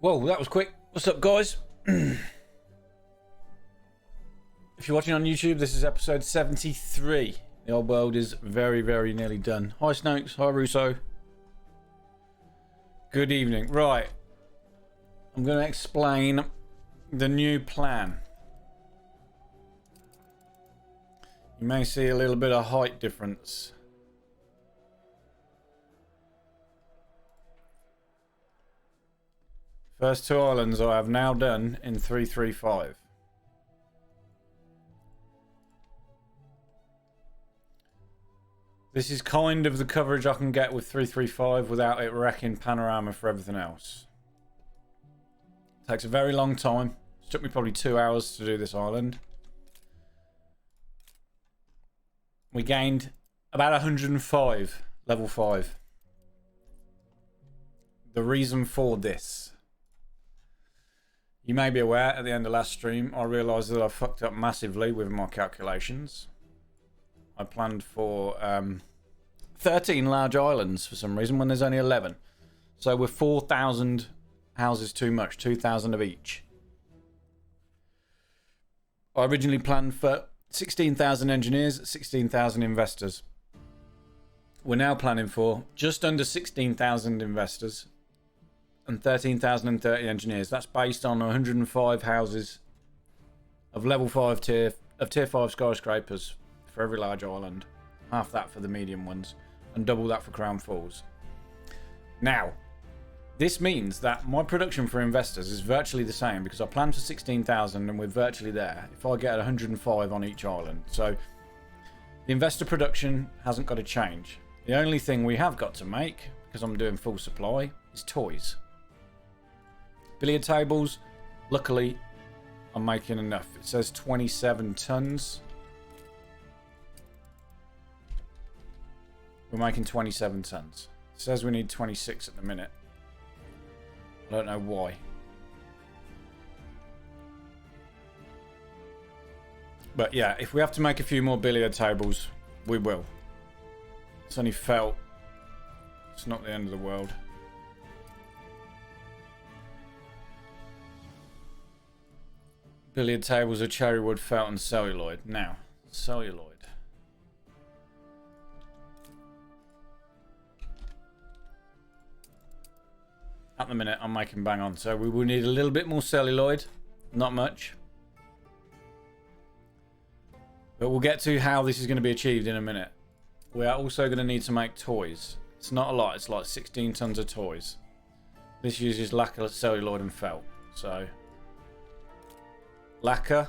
Whoa, that was quick. What's up, guys? If you're watching on YouTube, this is episode 73. The old world is very, very nearly done. Hi, Snokes. Hi, Russo. Good evening. Right. I'm going to explain the new plan. You may see a little bit of height difference. First two islands I have now done in 335. This is kind of the coverage I can get with 335 without it wrecking panorama for everything else. It takes a very long time. It took me probably 2 hours to do this island. We gained about 105 level 5. The reason for this. You may be aware at the end of last stream, I realised that I fucked up massively with my calculations. I planned for 13 large islands for some reason when there's only 11. So we're 4,000 houses too much, 2,000 of each. I originally planned for 16,000 engineers, 16,000 investors. We're now planning for just under 16,000 investors and 13,030 engineers. That's based on 105 houses of level 5 tier 5 skyscrapers for every large island. Half that for the medium ones and double that for Crown Falls. Now, this means that my production for investors is virtually the same because I planned for 16,000 and we're virtually there if I get 105 on each island. So the investor production hasn't got to change. The only thing we have got to make, because I'm doing full supply, is toys. Billiard tables, luckily, I'm making enough. It says 27 tons. We're making 27 tons. It says we need 26 at the minute. I don't know why. But yeah, if we have to make a few more billiard tables, we will. It's only felt. It's not the end of the world. Billiard tables are cherry wood, felt and celluloid. Now, celluloid. At the minute, I'm making bang on. So we will need a little bit more celluloid. Not much. But we'll get to how this is going to be achieved in a minute. We are also going to need to make toys. It's not a lot. It's like 16 tons of toys. This uses lacquer, celluloid and felt. So, lacquer.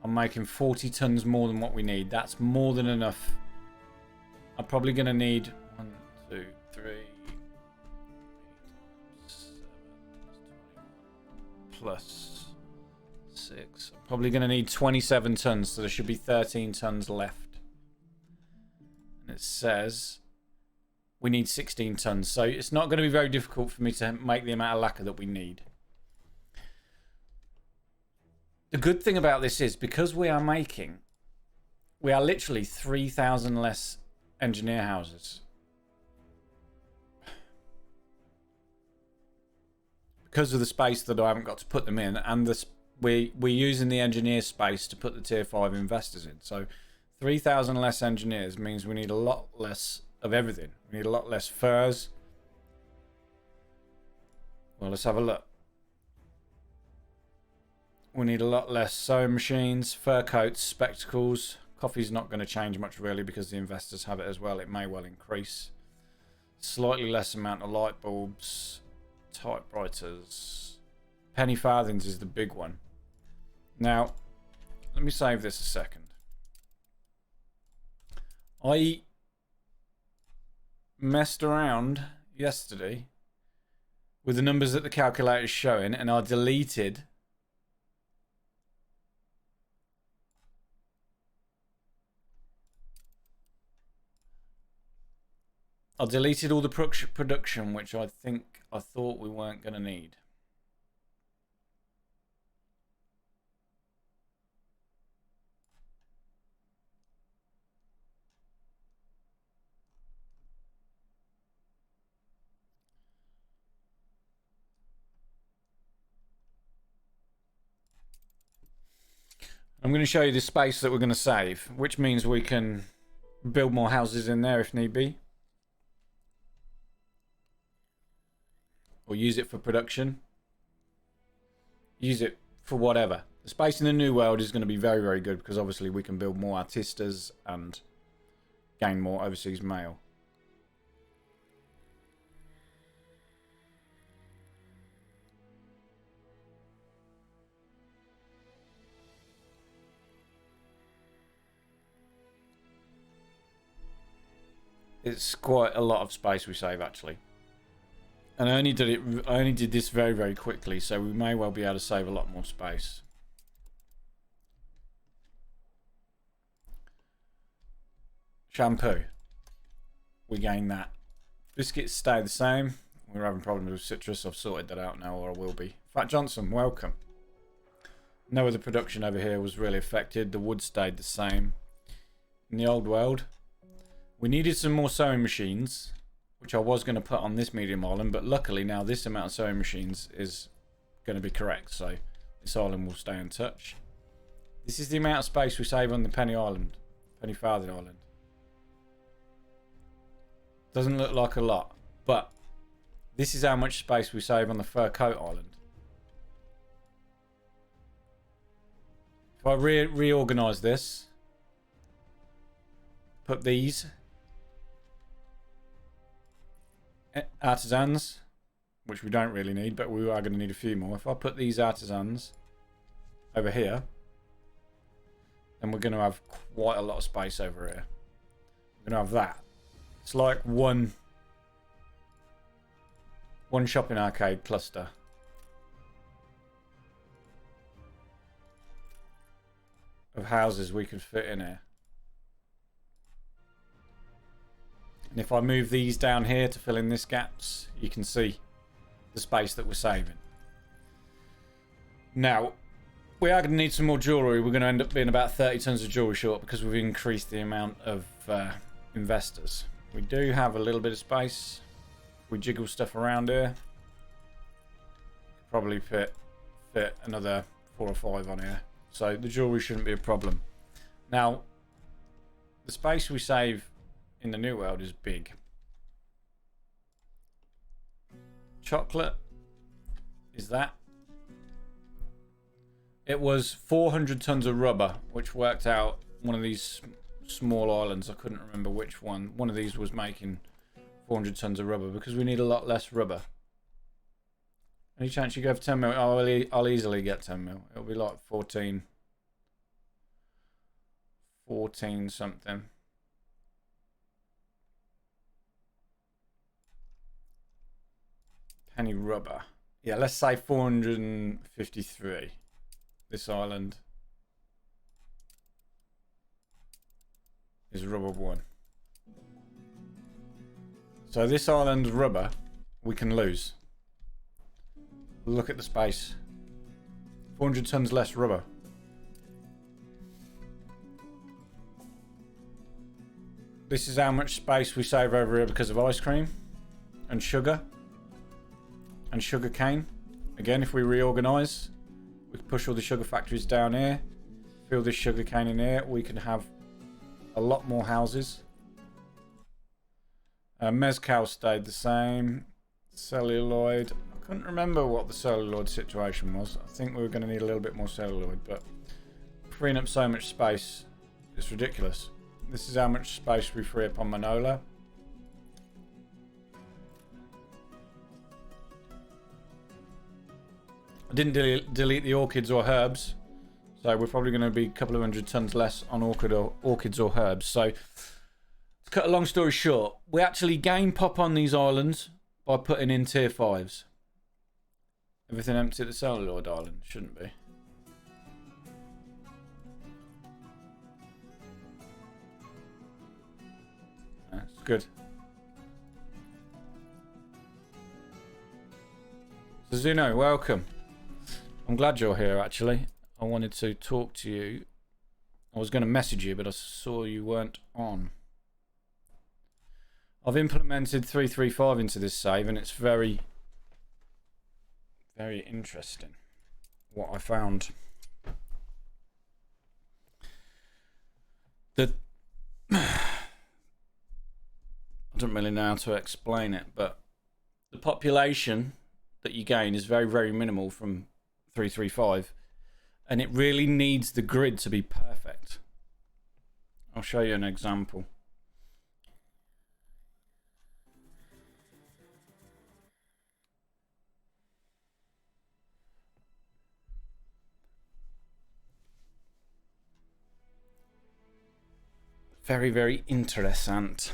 I'm making 40 tons more than what we need. That's more than enough. I'm probably going to need 1, 2, 3, 7, plus 6. I'm probably going to need 27 tons, so there should be 13 tons left. And it says we need 16 tons, so it's not going to be very difficult for me to make the amount of lacquer that we need. The good thing about this is because we are literally 3,000 less engineer houses. Because of the space that I haven't got to put them in, and we're using the engineer space to put the tier 5 investors in. So 3,000 less engineers means we need a lot less of everything. We need a lot less furs. Well, let's have a look. We need a lot less sewing machines, fur coats, spectacles. Coffee's not going to change much really because the investors have it as well. It may well increase. Slightly less amount of light bulbs, typewriters. Penny farthings is the big one. Now, let me save this a second. I messed around yesterday with the numbers that the calculator is showing and I deleted all the production which I thought we weren't going to need. I'm going to show you the space that we're going to save, which means we can build more houses in there if need be. Or use it for production. Use it for whatever. The space in the new world is going to be very, very good because obviously we can build more artistas and gain more overseas mail. It's quite a lot of space we save actually. And I only did this very, very quickly, so we may well be able to save a lot more space. Shampoo. We gain that. Biscuits stay the same. We're having problems with citrus. I've sorted that out now, or I will be. Fat Johnson, welcome. No other production over here was really affected. The wood stayed the same. In the old world, we needed some more sewing machines, which I was going to put on this medium island, but luckily now this amount of sewing machines is going to be correct, so this island will stay in touch. This is the amount of space we save on the Penny Island, Penny Farthing Island. Doesn't look like a lot, but this is how much space we save on the Fur Coat Island. If I reorganize this, put these artisans, which we don't really need, but we are going to need a few more. If I put these artisans over here, then we're going to have quite a lot of space over here. We're going to have that. It's like one shopping arcade cluster. Of houses we could fit in here. And if I move these down here to fill in this gaps, you can see the space that we're saving. Now, we are going to need some more jewellery. We're going to end up being about 30 tons of jewellery short because we've increased the amount of investors. We do have a little bit of space. We jiggle stuff around here. Probably fit another 4 or 5 on here. So the jewellery shouldn't be a problem. Now, the space we save in the new world is big. Chocolate is that. It was 400 tons of rubber, which worked out one of these small islands. I couldn't remember which one. One of these was making 400 tons of rubber because we need a lot less rubber. Any chance you go for 10 mil? I'll easily get 10 mil. It'll be like 14 something. Penny rubber. Yeah, let's say 453. This island is rubber 1. So this island's rubber we can lose. Look at the space. 400 tons less rubber. This is how much space we save over here because of ice cream and sugar. And sugar cane. Again, if we reorganize, we can push all the sugar factories down here, fill this sugar cane in here. We can have a lot more houses. Mezcal stayed the same. Celluloid. I couldn't remember what the celluloid situation was. I think we were going to need a little bit more celluloid, but freeing up so much space is ridiculous. This is how much space we free up on Manola. I didn't delete the orchids or herbs, so we're probably going to be a couple of 100 tons less on orchids or herbs. So, to cut a long story short, we actually gain pop on these islands by putting in tier 5s. Everything empty at the celluloid island, shouldn't be. That's good. Suzuno, welcome. I'm glad you're here, actually. I wanted to talk to you. I was going to message you, but I saw you weren't on. I've implemented 335 into this save, and it's very, very interesting what I found. the I don't really know how to explain it, but the population that you gain is very, very minimal from 335, and it really needs the grid to be perfect. I'll show you an example. Very, very interessant.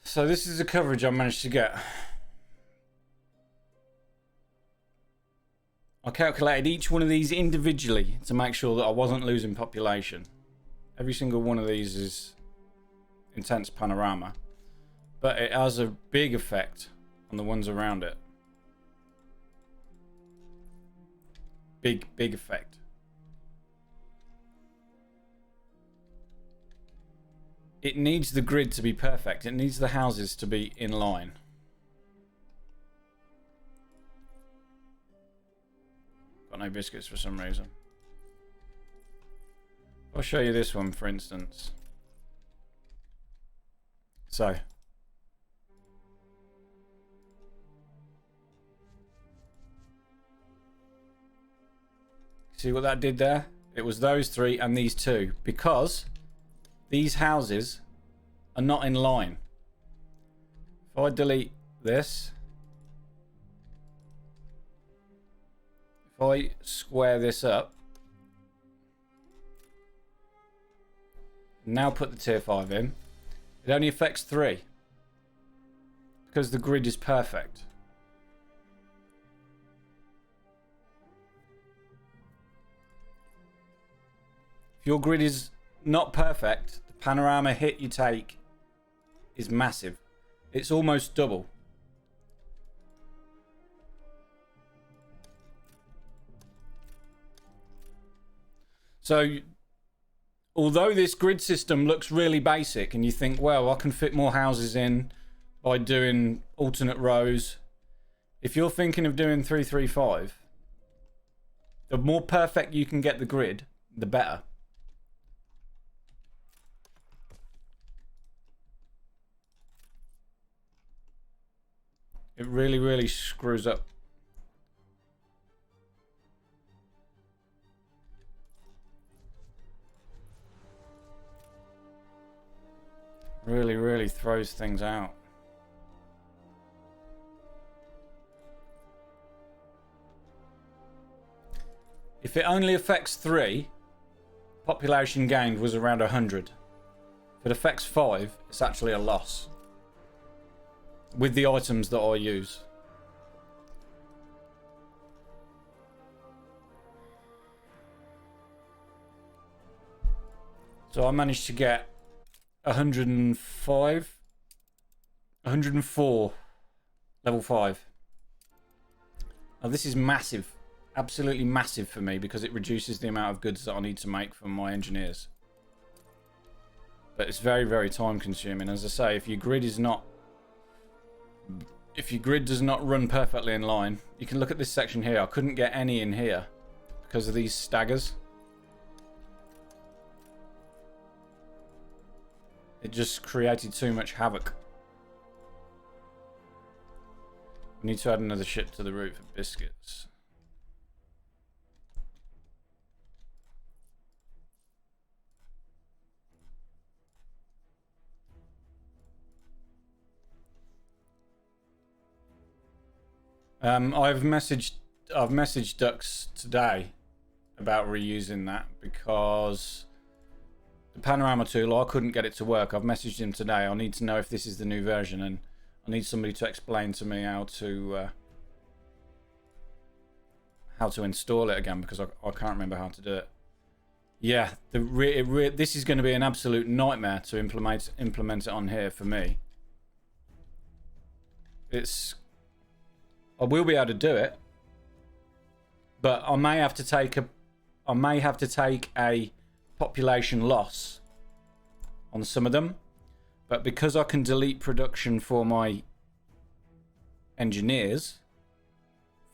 So this is the coverage I managed to get. I calculated each one of these individually to make sure that I wasn't losing population. Every single one of these is intense panorama, but it has a big effect on the ones around it. Big effect. It needs the grid to be perfect. It needs the houses to be in line. Got no biscuits for some reason. I'll show you this one, for instance. So. See what that did there? It was those three and these two, because these houses are not in line. If I delete this, if I square this up, now put the tier 5 in, it only affects 3 because the grid is perfect. If your grid is not perfect, the panorama hit you take is massive. It's almost double. So, although this grid system looks really basic and you think, well, I can fit more houses in by doing alternate rows. If you're thinking of doing 335, the more perfect you can get the grid, the better. It really, really screws up. Really, really throws things out. If it only affects 3, population gained was around 100. If it affects 5, it's actually a loss. With the items that I use. So I managed to get 104 level 5. Now this is massive, absolutely massive for me because it reduces the amount of goods that I need to make for my engineers. But it's very, very time consuming. As I say, if your grid does not run perfectly in line, you can look at this section here. I couldn't get any in here because of these staggers. It just created too much havoc. We need to add another ship to the route for biscuits. I've messaged Dux today about reusing that because the panorama tool, I couldn't get it to work. I've messaged him today. I need to know if this is the new version, and I need somebody to explain to me how to install it again because I can't remember how to do it. Yeah, this is going to be an absolute nightmare to implement it on here for me. I will be able to do it, but I may have to take a population loss on some of them. But because I can delete production for my engineers,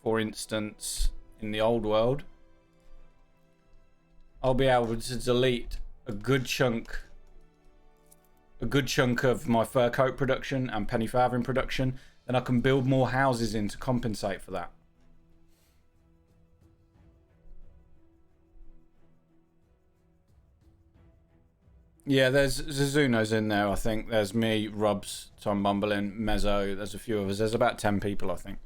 for instance, in the old world, I'll be able to delete a good chunk of my fur coat production and penny farthing production. Then I can build more houses in to compensate for that. Yeah, there's Zuzuno's in there, I think. There's me, Rubs, Tom Bumblin, Mezzo. There's a few of us. There's about 10 people, I think.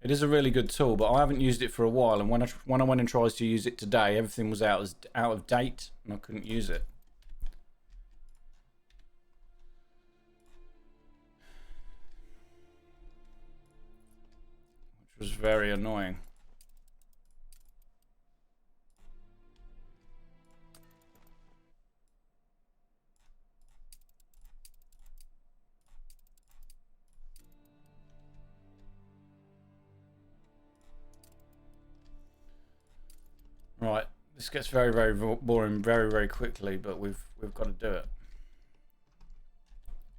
It is a really good tool, but I haven't used it for a while. And when I went and tried to use it today, everything was out of date, and I couldn't use it. Which was very annoying. Right, this gets very, very boring very, very quickly, but we've got to do it.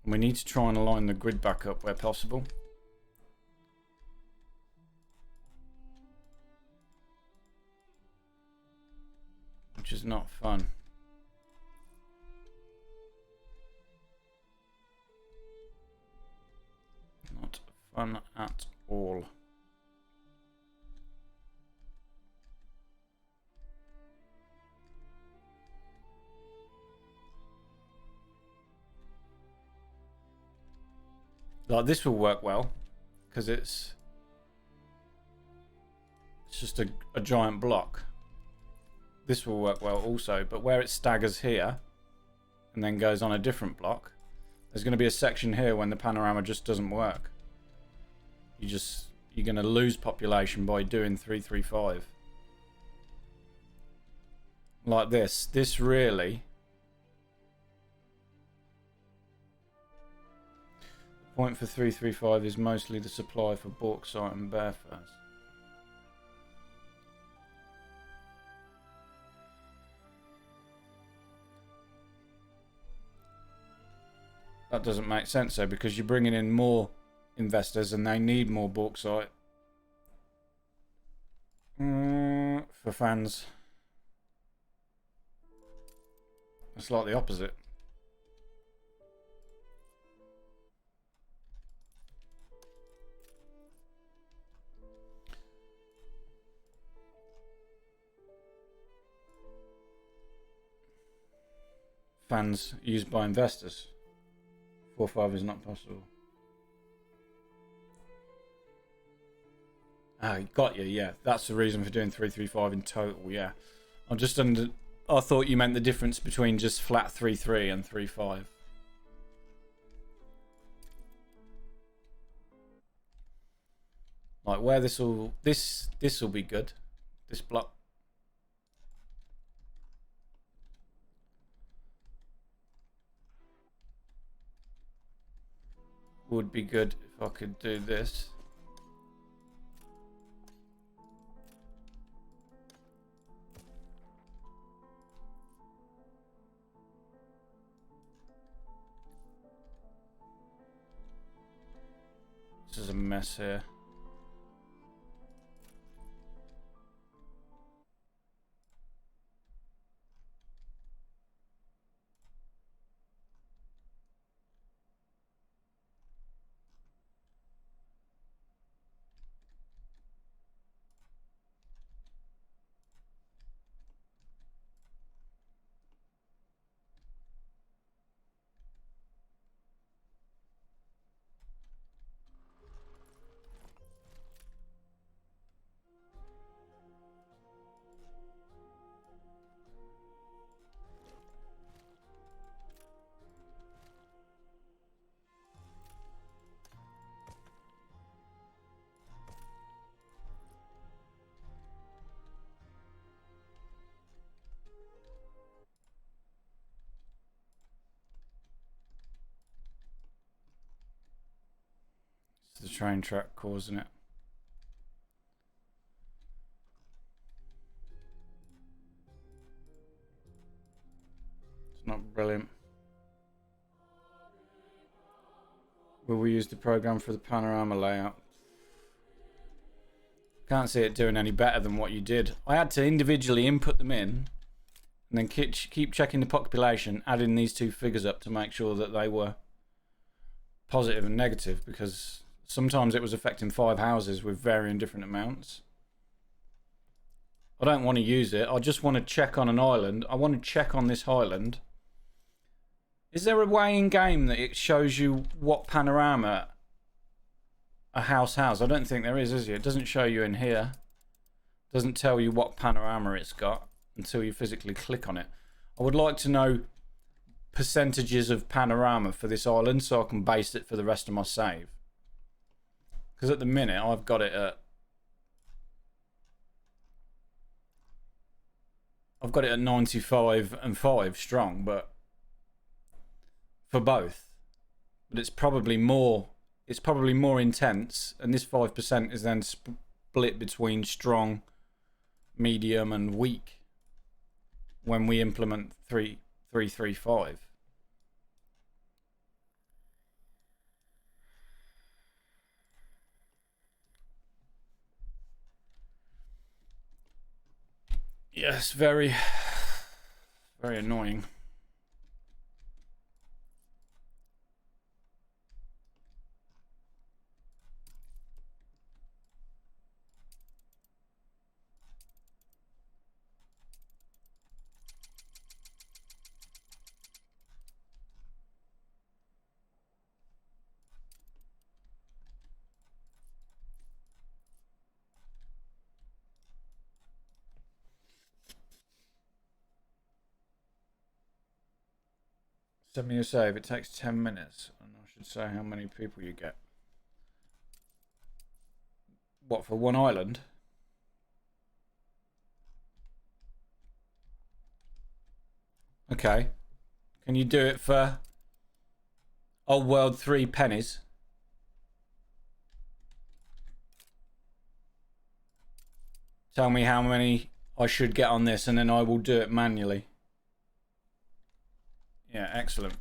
We need to try and align the grid back up where possible. Which is not fun. Not fun at all. Like, this will work well because it's just a giant block. This will work well also, but where it staggers here and then goes on a different block, there's going to be a section here when the panorama just doesn't work. You're going to lose population by doing 335. Like this. This really... The point for 335 is mostly the supply for bauxite and bear furs. That doesn't make sense though, because you're bringing in more investors and they need more bauxite. For fans. It's like the opposite. Fans used by investors. 4-5 is not possible. Ah, got you, yeah. That's the reason for doing 335 in total, yeah. I thought you meant the difference between just flat 3-3 and 3-5. Like where this will be good. This block. Would be good if I could do this. This is a mess here. the train track causing it. It's not brilliant. Will we use the program for the panorama layout? Can't see it doing any better than what you did. I had to individually input them in and then keep checking the population, adding these two figures up to make sure that they were positive and negative, because sometimes it was affecting 5 houses with varying different amounts. I don't want to use it. I just want to check on an island. I want to check on this highland. Is there a way in game that it shows you what panorama a house has? I don't think there is there? It doesn't show you in here. It doesn't tell you what panorama it's got until you physically click on it. I would like to know percentages of panorama for this island so I can base it for the rest of my save. Because at the minute I've got it at 95 and 5 strong, but for both. But it's probably more intense, and this 5% is then split between strong, medium and weak when we implement 335. Yes, very annoying. Send me a save. It takes 10 minutes, and I should say how many people you get. What, for one island? Okay. Can you do it for Old World 3 pennies? Tell me how many I should get on this, and then I will do it manually. Yeah, excellent.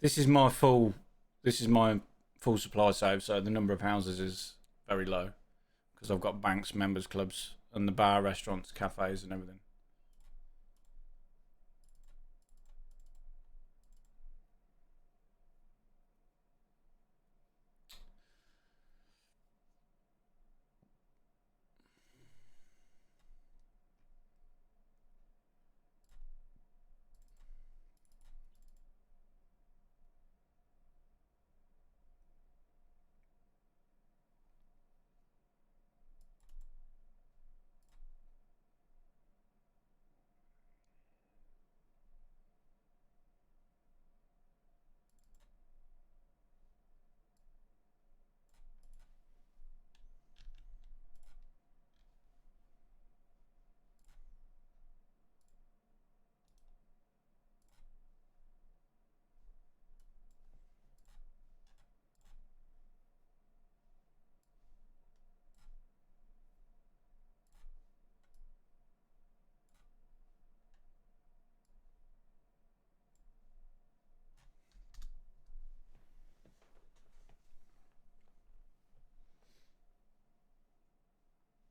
This is my full supply save, so the number of houses is very low because I've got banks, members clubs, and the bar, restaurants, cafes, and everything.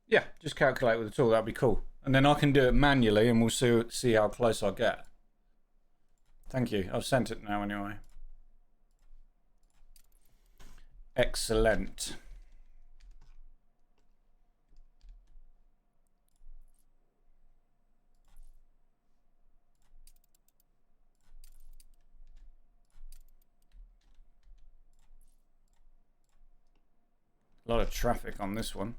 Yeah, just calculate with the tool. That'd be cool. And then I can do it manually, and we'll see how close I get. Thank you. I've sent it now anyway. Excellent. A lot of traffic on this one.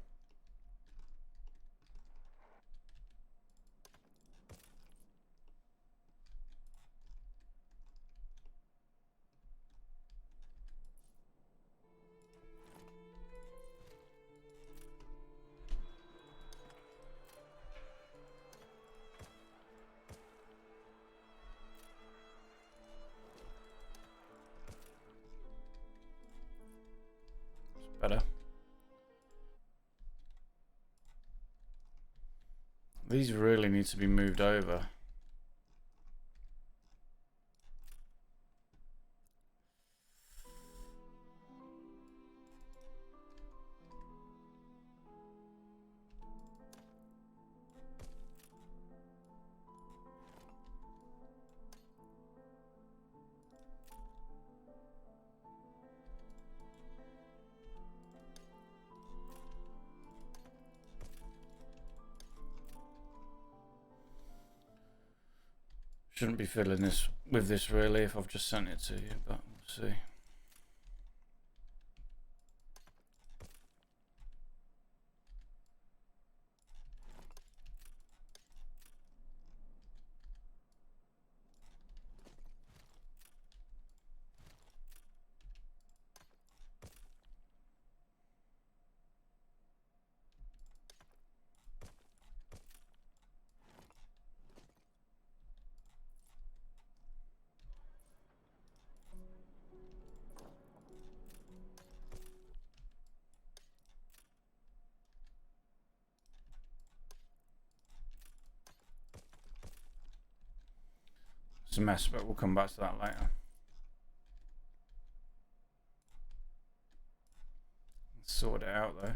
These really need to be moved over. Shouldn't be fiddling this with this really if I've just sent it to you, but we'll see. It's a mess, but we'll come back to that later. Sort it out though.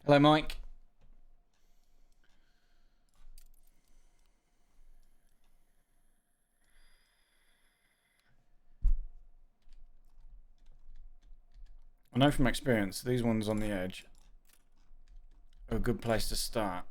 Hello, Mike. I know from experience, these ones on the edge are a good place to start.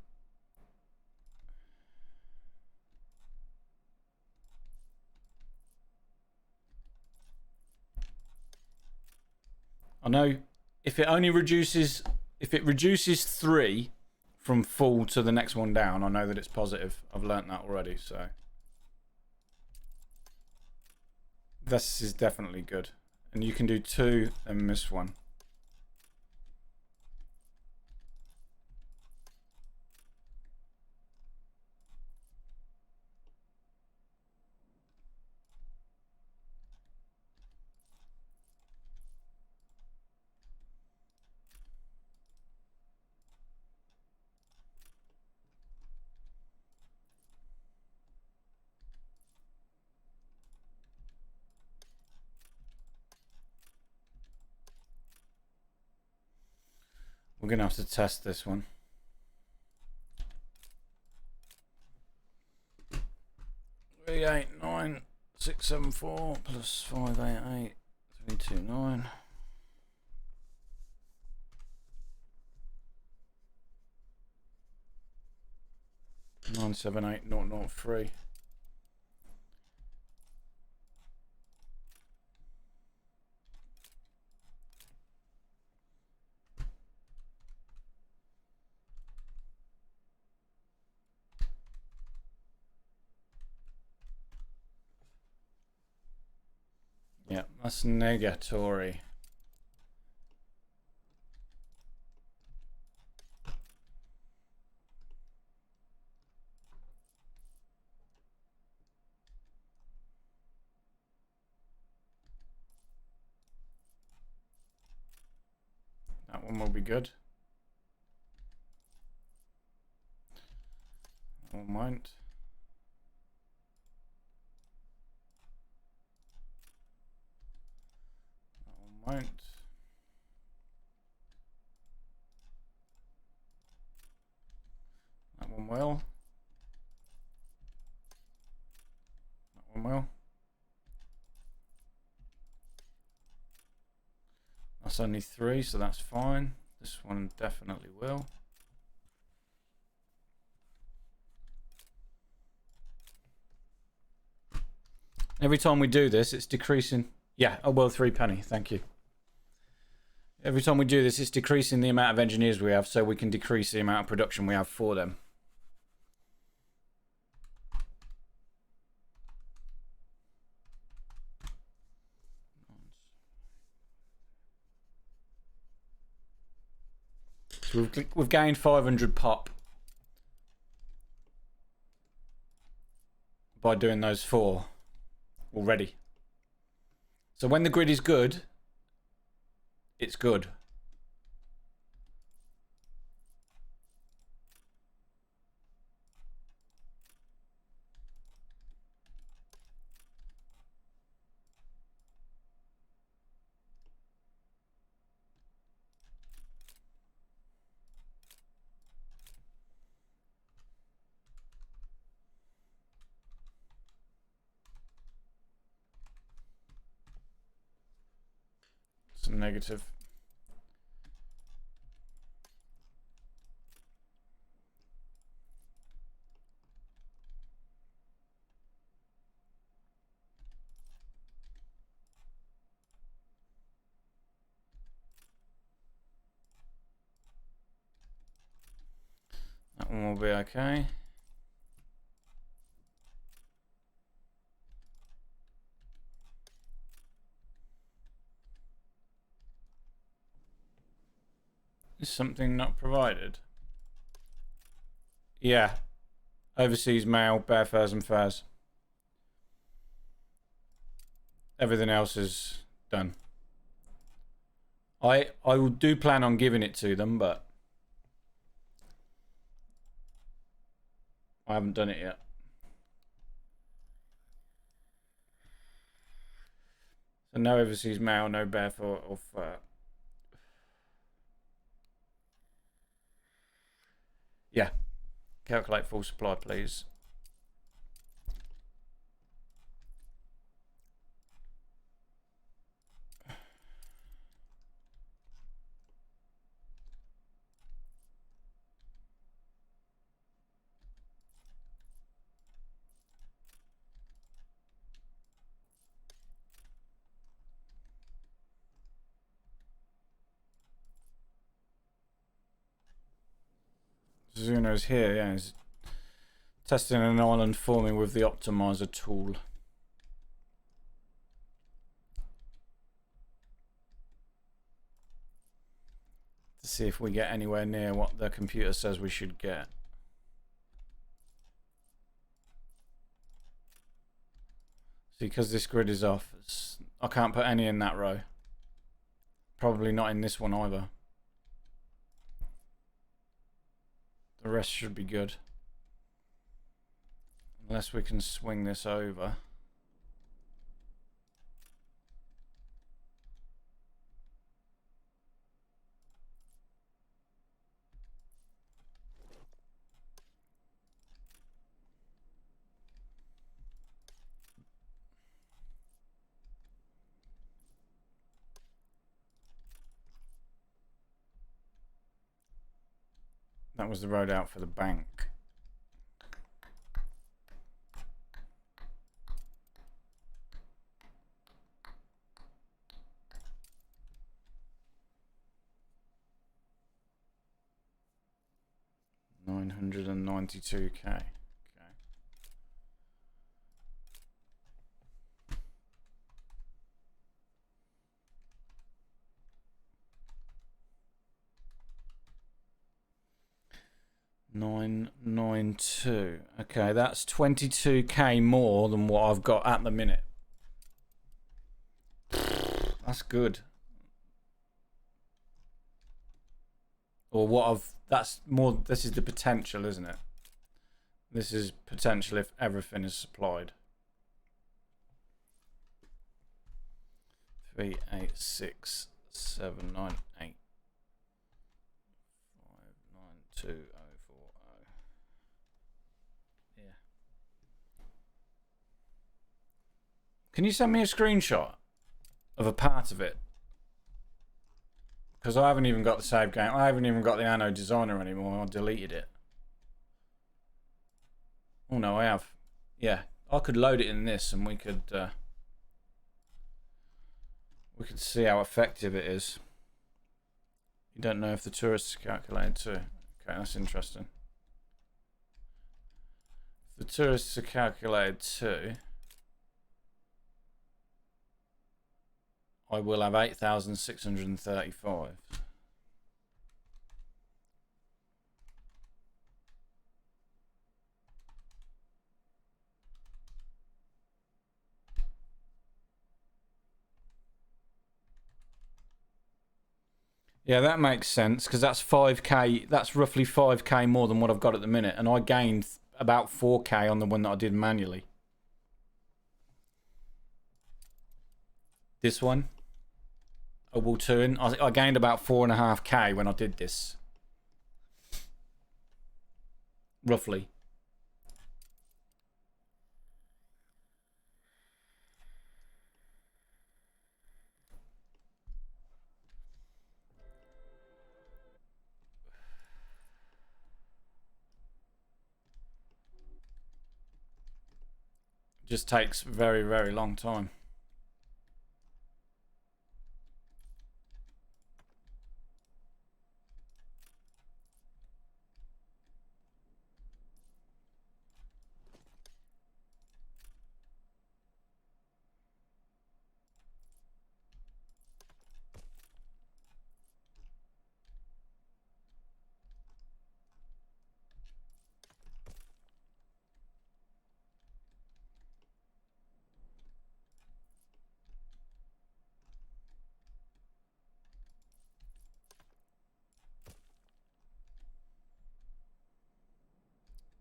I know if it reduces 3 from full to the next one down, I know that it's positive. I've learnt that already, so this is definitely good. And you can do 2 and miss 1. We're going to have to test this one. Three, 8, 9, 6, 7, 4 plus 5, 8, 8, 3, 2, 9. 9, 7, 8, 0, 0, 3. Yeah, that's negatory. That one will be good. That one won't. That one won't. That one will. That one will. That's only 3, so that's fine. This one definitely will. Every time we do this, it's decreasing. Yeah, oh well, 3 penny. Thank you. Every time we do this, it's decreasing the amount of engineers we have, so we can decrease the amount of production we have for them. So we've gained 500 pop by doing those 4 already. So when the grid is good, it's good. It's a negative. That one will be okay. Is something not provided? Yeah. Overseas mail, bear furs and furs. Everything else is done. I do plan on giving it to them, but I haven't done it yet. So no overseas mail, no bear fur or fur. Yeah. Calculate full supply, please. Zuno's here, yeah. He's testing an island for me with the optimizer tool. To see if we get anywhere near what the computer says we should get. See, because this grid is off, I can't put any in that row. Probably not in this one either. The rest should be good. Unless we can swing this over. That was the road out for the bank. $992K. Okay. $992. Okay, that's 22K more than what I've got at the minute. That's good. Or what I've, that's more, this is the potential, isn't it? This is potential if everything is supplied. 3, 8, 6, 7, 9, 8, 5, 9, 2, 0, 4, 0. Yeah. Can you send me a screenshot of a part of it? Because I haven't even got the save game. I haven't even got the Anno designer anymore. I deleted it. Oh no, I have. Yeah, I could load it in this, and we could see how effective it is. You don't know if the tourists are calculated too. Okay, that's interesting. If the tourists are calculated too, I will have 8,635. Yeah, that makes sense because that's 5k. That's roughly 5k more than what I've got at the minute, and I gained about 4k on the one that I did manually. This one, a Waltouin, I gained about 4.5k when I did this, roughly. Just takes very, very long time.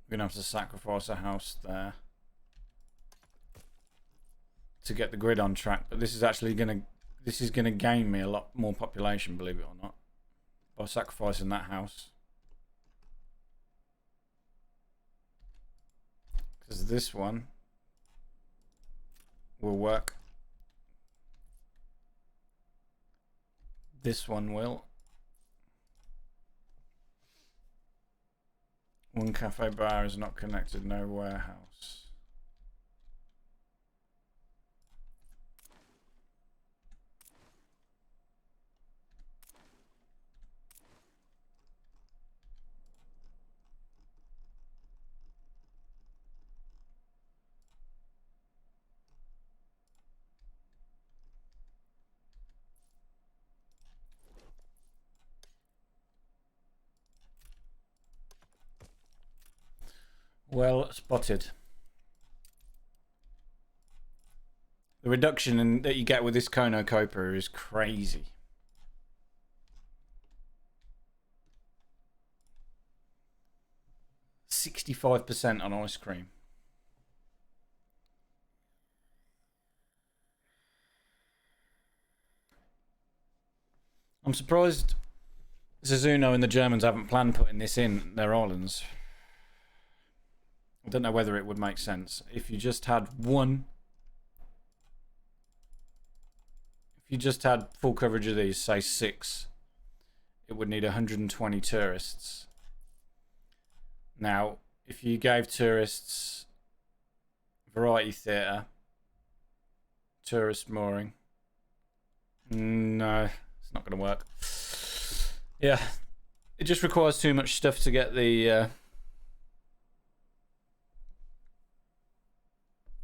We're gonna have to sacrifice a house there to get the grid on track, but this is actually gonna gain me a lot more population, believe it or not, by sacrificing that house. Because this one will work. This one will. One cafe bar is not connected, no warehouse. Well spotted. The reduction that you get with this cornucopia is crazy. %65% on ice cream. I'm surprised Zuzuno and the Germans haven't planned putting this in their islands. I don't know whether it would make sense if you just had one. If you just had full coverage of these, say 6, it would need 120 tourists. Now, if you gave tourists variety theatre, tourist mooring, no, it's not going to work. Yeah, it just requires too much stuff to get the.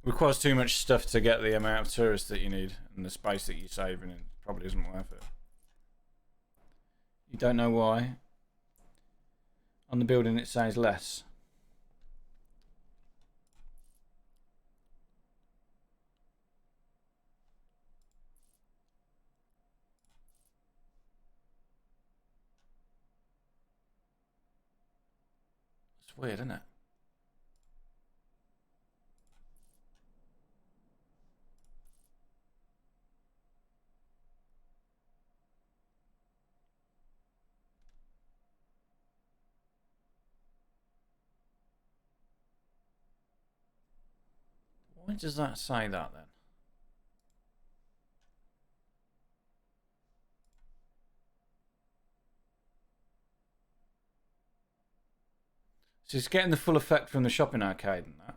Requires too much stuff to get the amount of tourists that you need and the space that you're saving, and it probably isn't worth it. You don't know why? On the building it says less. It's weird, isn't it? Why does that say that then? So it's getting the full effect from the shopping arcade and that.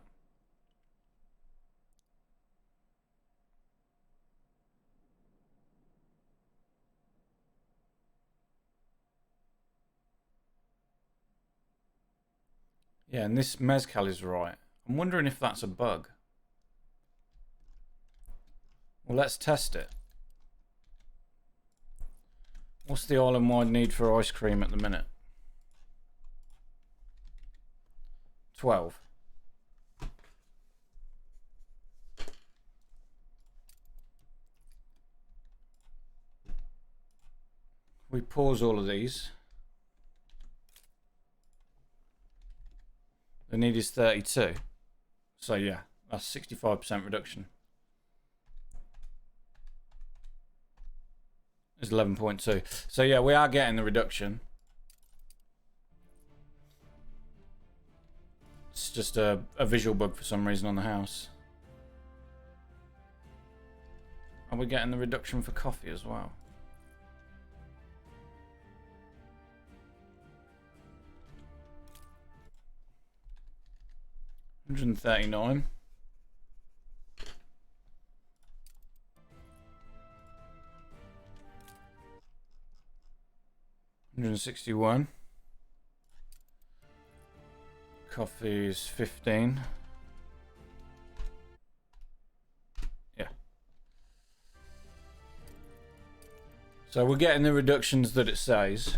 Yeah, and this mezcal is right. I'm wondering if that's a bug. Well, let's test it. What's the island-wide need for ice cream at the minute? 12. We pause all of these. The need is 32. So yeah, that's 65% reduction. It's 11.2. So yeah, we are getting the reduction. It's just a visual bug for some reason on the house. Are we getting the reduction for coffee as well? $139. $161. Coffee is 15. Yeah. So we're getting the reductions that it says.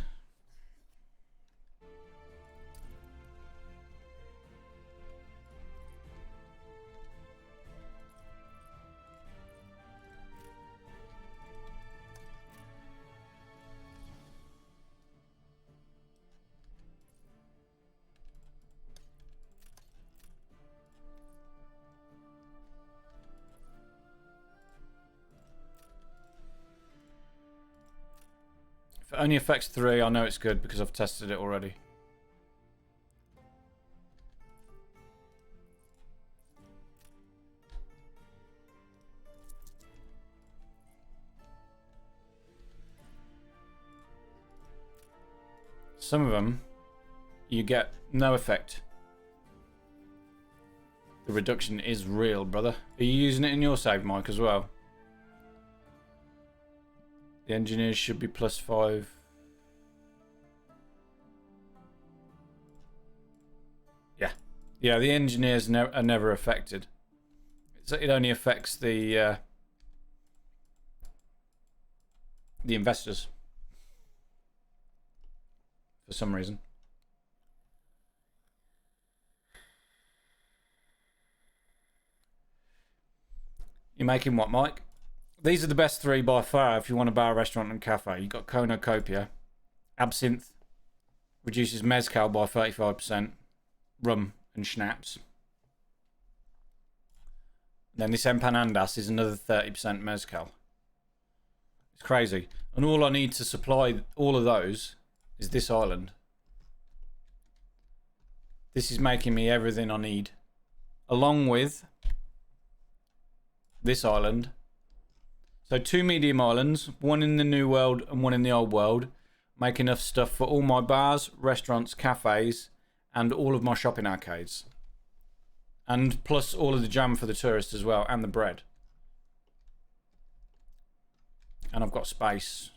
If it only affects 3, I know it's good because I've tested it already. Some of them, you get no effect. The reduction is real, brother. Are you using it in your save, Mike, as well? The engineers should be +5. Yeah. Yeah, the engineers are never affected. It only affects the investors. For some reason. You're making what, Mike? These are the best 3 by far if you want a bar, restaurant and cafe. You've got cornucopia. Absinthe reduces mezcal by 35%. Rum and schnapps. Then this empanadas is another 30% mezcal. It's crazy. And all I need to supply all of those is this island. This is making me everything I need. Along with this island. So 2 medium islands, 1 in the new world and 1 in the old world. Make enough stuff for all my bars, restaurants, cafes, and all of my shopping arcades. And plus all of the jam for the tourists as well, and the bread. And I've got space.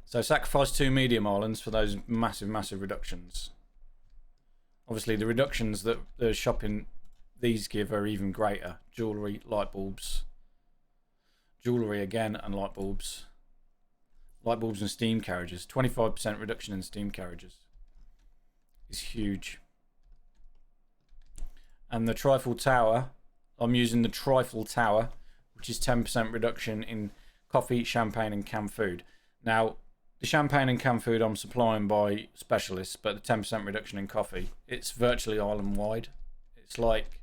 So sacrifice 2 medium islands for those massive, massive reductions. Obviously, the reductions that the shopping these give are even greater. Jewellery, light bulbs. Jewellery again, and light bulbs. Light bulbs and steam carriages. 25% reduction in steam carriages is huge. And the Trifle Tower, I'm using the Trifle Tower, which is 10% reduction in coffee, champagne, and canned food. Now, the champagne and canned food I'm supplying by specialists, but the 10% reduction in coffee, it's virtually island wide. It's like,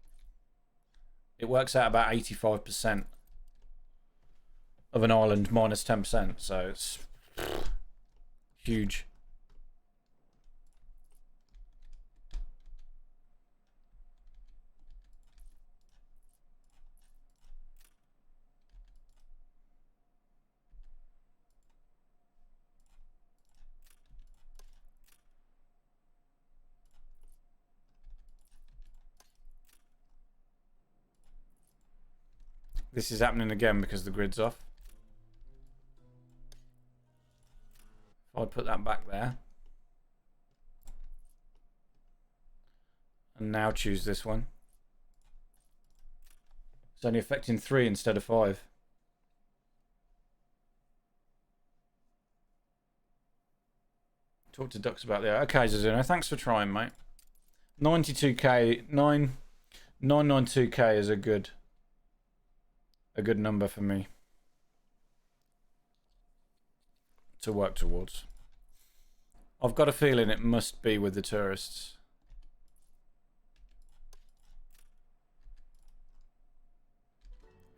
it works out about 85% of an island minus 10%, so it's huge. This is happening again because the grid's off. I put that back there. And now choose this one. It's only affecting 3 instead of 5. Talk to Ducks about the... Okay, Zazuno, thanks for trying, mate. 92k, 992k is a good number for me to work towards. I've got a feeling it must be with the tourists.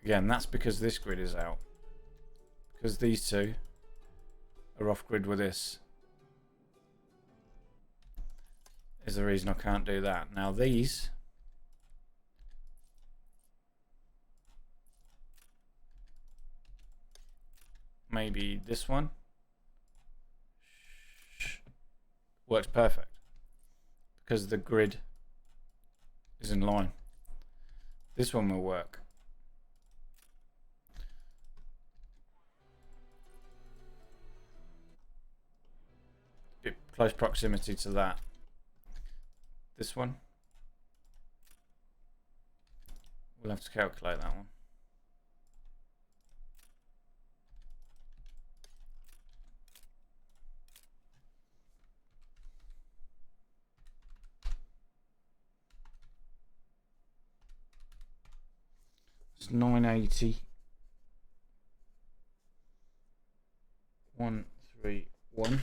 Again, that's because this grid is out. Because these two are off grid with this. Is the reason I can't do that. Now these... Maybe this one. Works perfect. Because the grid is in line. This one will work. Bit close proximity to that. This one. We'll have to calculate that one. It's 980. 131.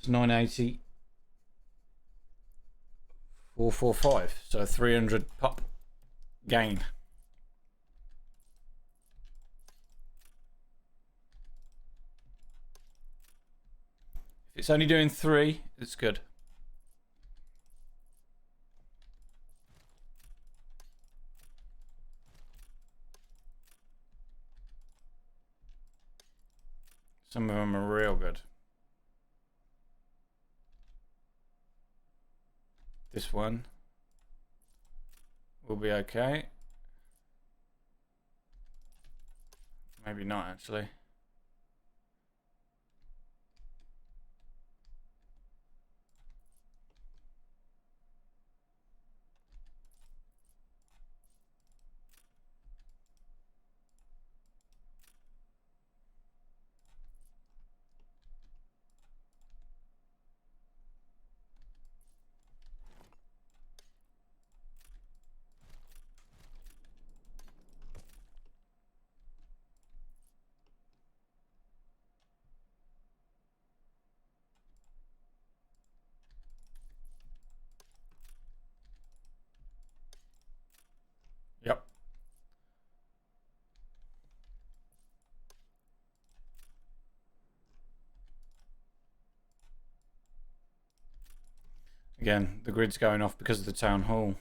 It's 980. 445, so 300 pop gain. If it's only doing 3, it's good. Some of them are real good. This one will be okay. Maybe not actually. Yep. Again, the grid's going off because of the town hall.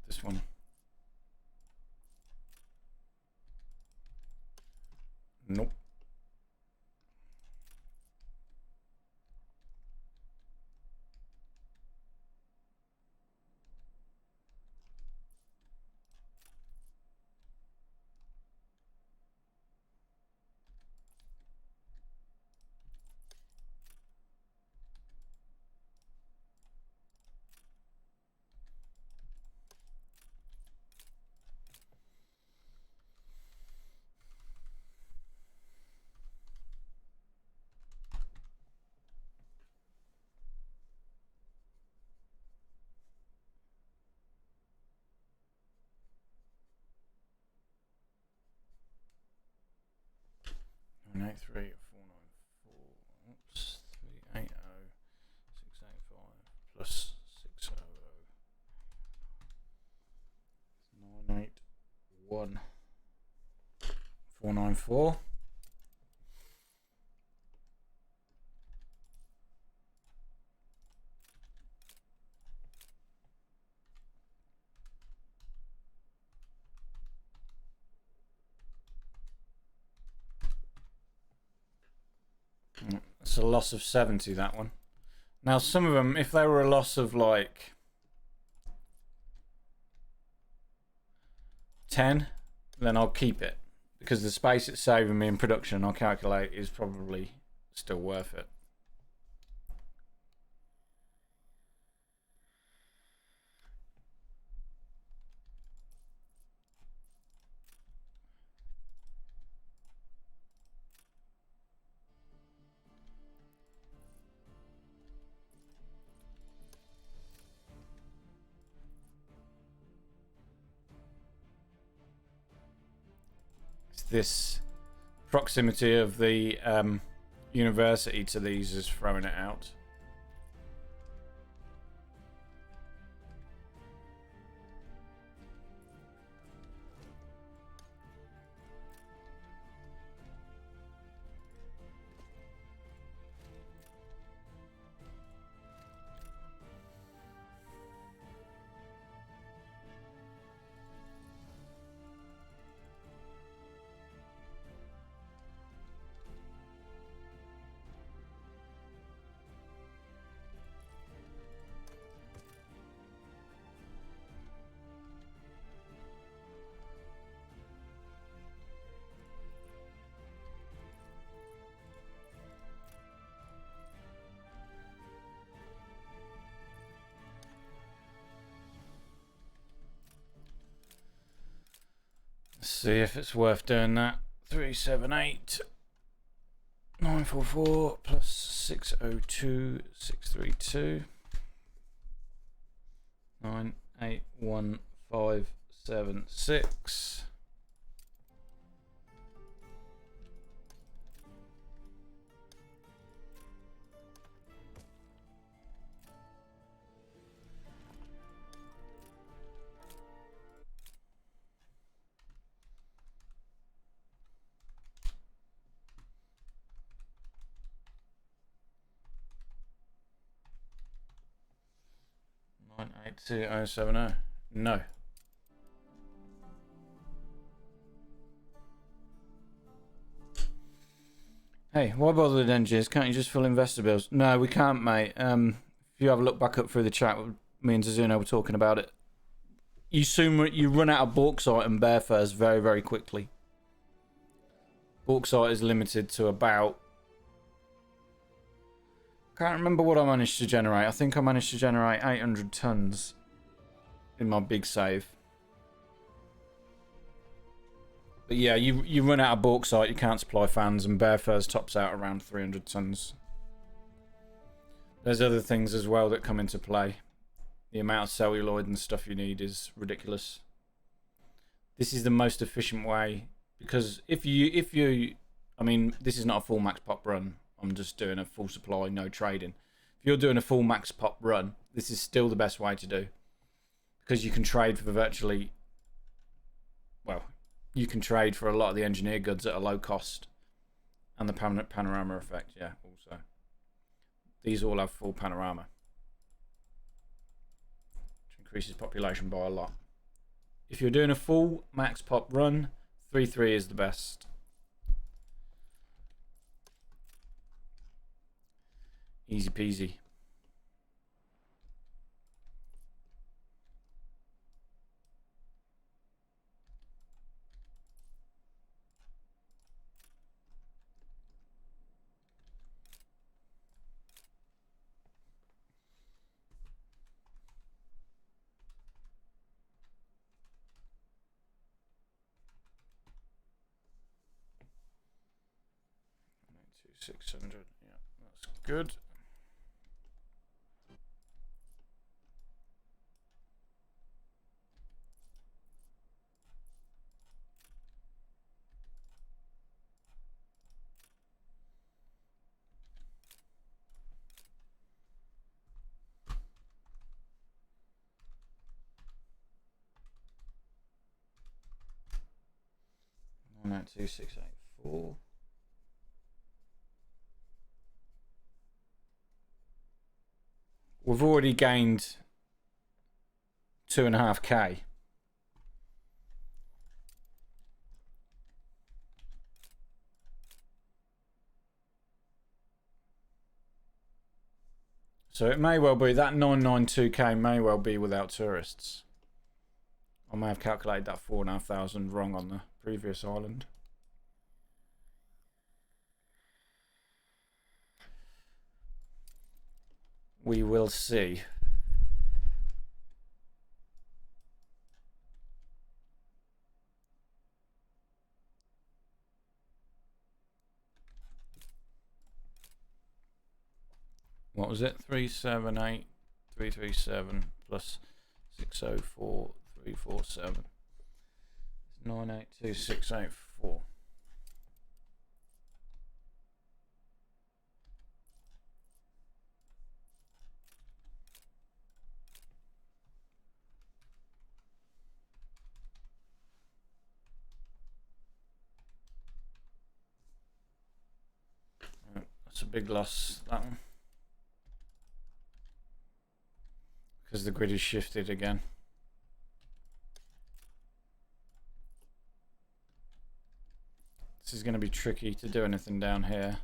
This one. Nope. Nine 8 3 4 9 4. Oops. 380 685 plus 600. 981 494. It's a loss of 70, that one. Now, some of them, if they were a loss of like 10, then I'll keep it. Because the space it's saving me in production, I'll calculate, is probably still worth it. This proximity of the university to these is throwing it out. Let's see if it's worth doing that. 378 944 plus 602 632 981576. Nine eight two oh 70. No. Hey, why bother with engineers? Can't you just fill investor bills? No, we can't, mate. If you have a look back up through the chat, me and Zazuna were talking about it. You run out of bauxite and bear furs very, very quickly. Bauxite is limited to about... Can't remember what I managed to generate. I think I managed to generate 800 tons in my big save. But yeah, you run out of bauxite, you can't supply fans, and bear furs tops out around 300 tons. There's other things as well that come into play. The amount of celluloid and stuff you need is ridiculous. This is the most efficient way, because if you I mean, this is not a full max pop run. I'm just doing a full supply, no trading. If you're doing a full max pop run, this is still the best way to do. Because you can trade for virtually... Well, you can trade for a lot of the engineer goods at a low cost. And the panorama effect, yeah, also. These all have full panorama. Which increases population by a lot. If you're doing a full max pop run, 3.3 is the best. Easy peasy. $600, yeah, that's good. Nine 2684. We've already gained 2.5k. So it may well be that 992k may well be without tourists. I may have calculated that 4,500 wrong on the previous island. We will see. What was it? 378,337 plus 604,347. 982,684. That's a big loss, that one. Because the grid is shifted again. This is going to be tricky to do anything down here.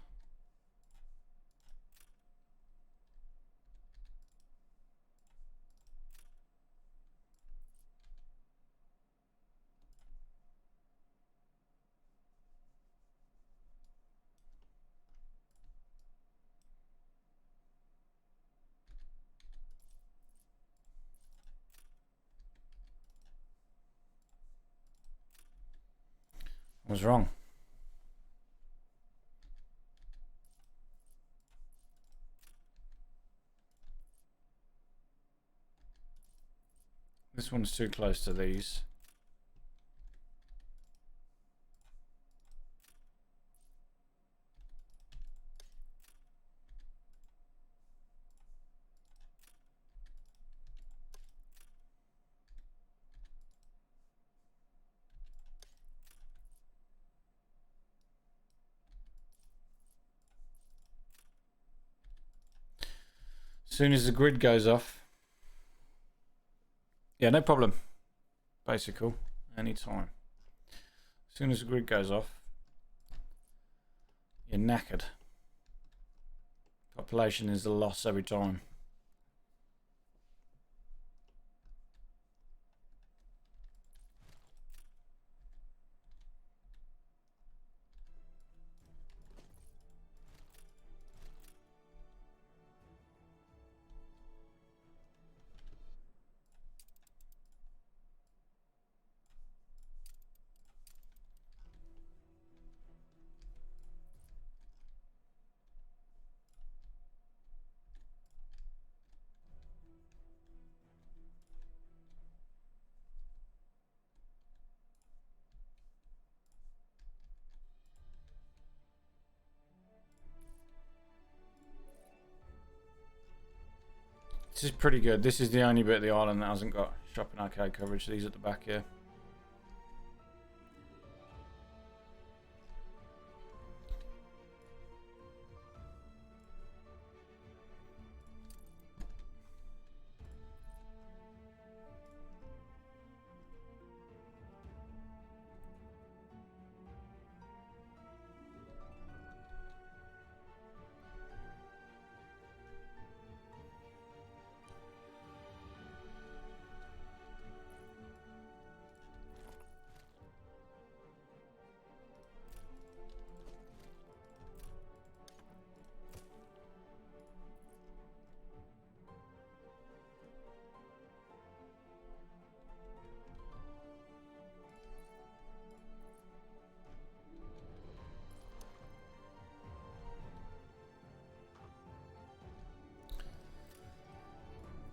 I was wrong. This one's too close to these. As soon as the grid goes off. Yeah, no problem. Basical, anytime. As soon as the grid goes off, you're knackered. Population is a loss every time. This is pretty good. This is the only bit of the island that hasn't got shopping arcade coverage. These at the back here.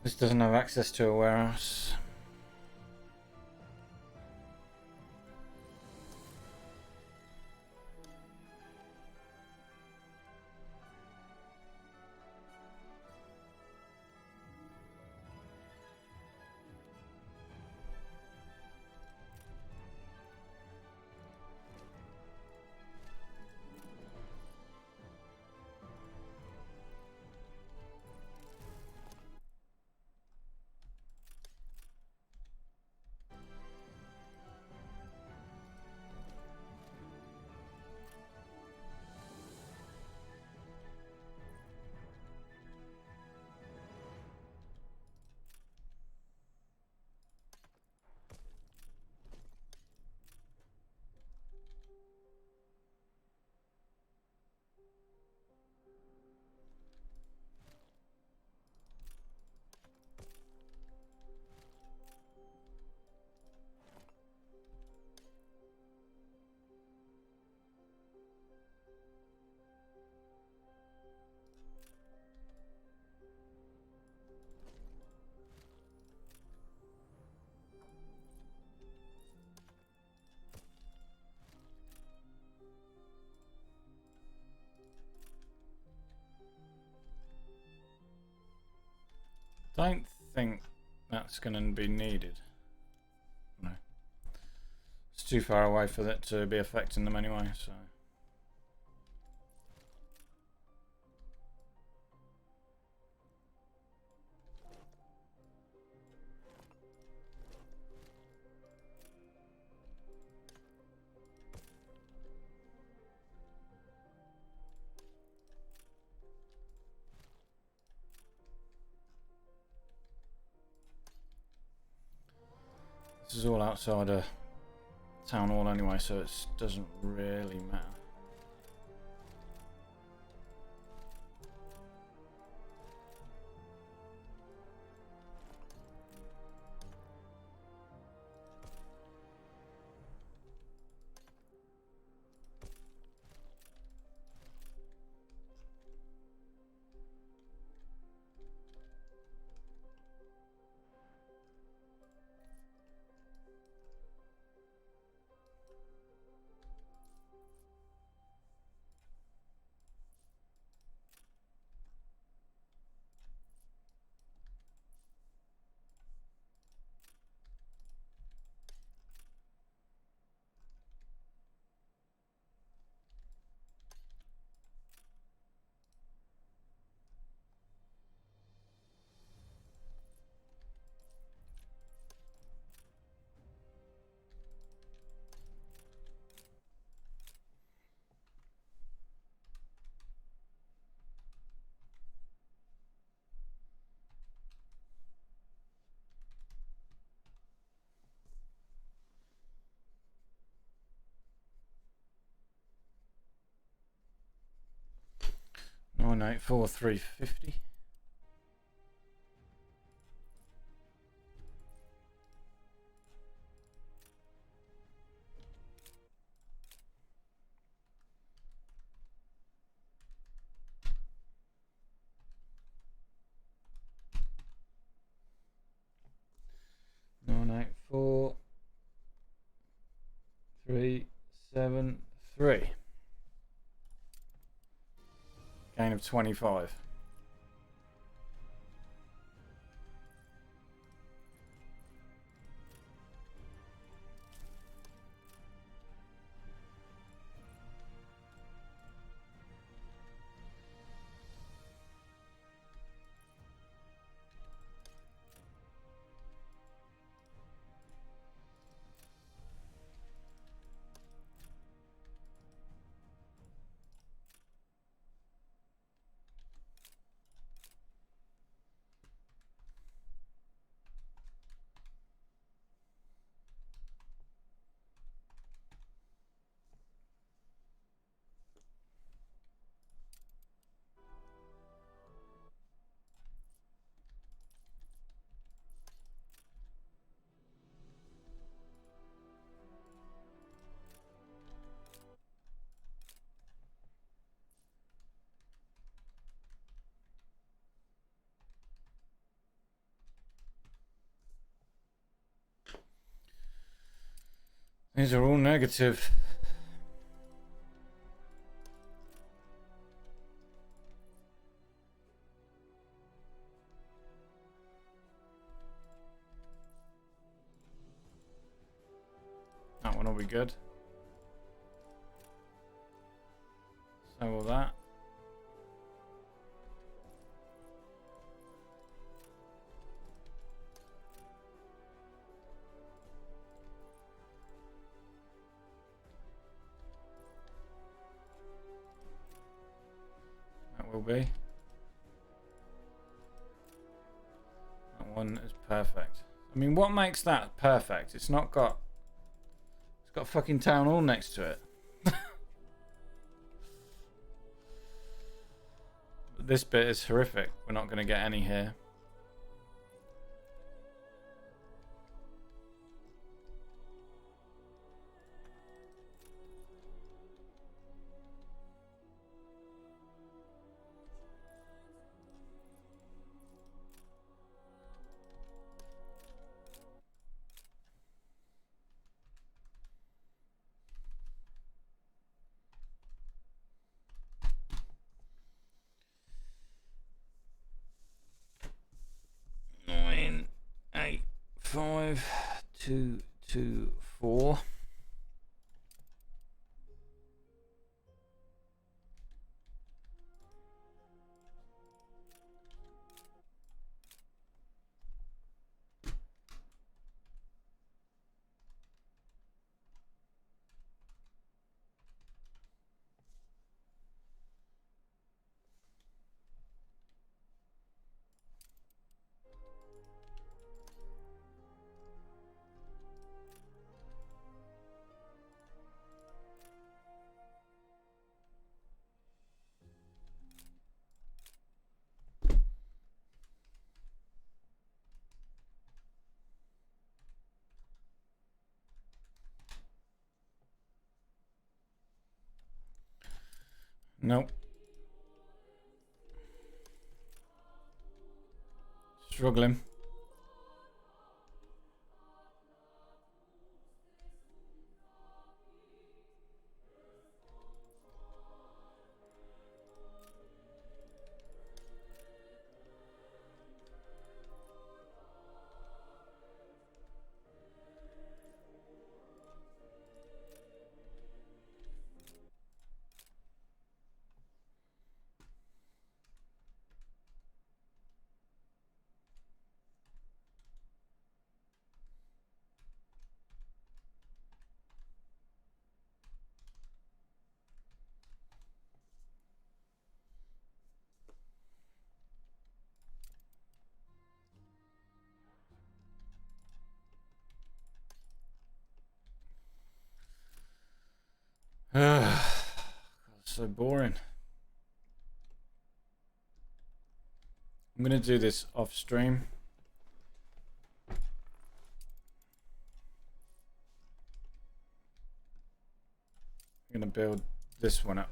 This doesn't have access to a warehouse. Don't think that's going to be needed. No. It's too far away for that to be affecting them anyway, so. This is all outside a town hall anyway, so it doesn't really matter. Oh no, 4350. No, no, 4373. Gain of 25. These are all negative. That one will be good. So will that. That will be. That one is perfect. I mean, what makes that perfect? It's not got... It's got fucking town hall next to it. This bit is horrific. We're not going to get any here. 224. Nope. Struggling. So boring. I'm going to do this off stream. I'm going to build this one up.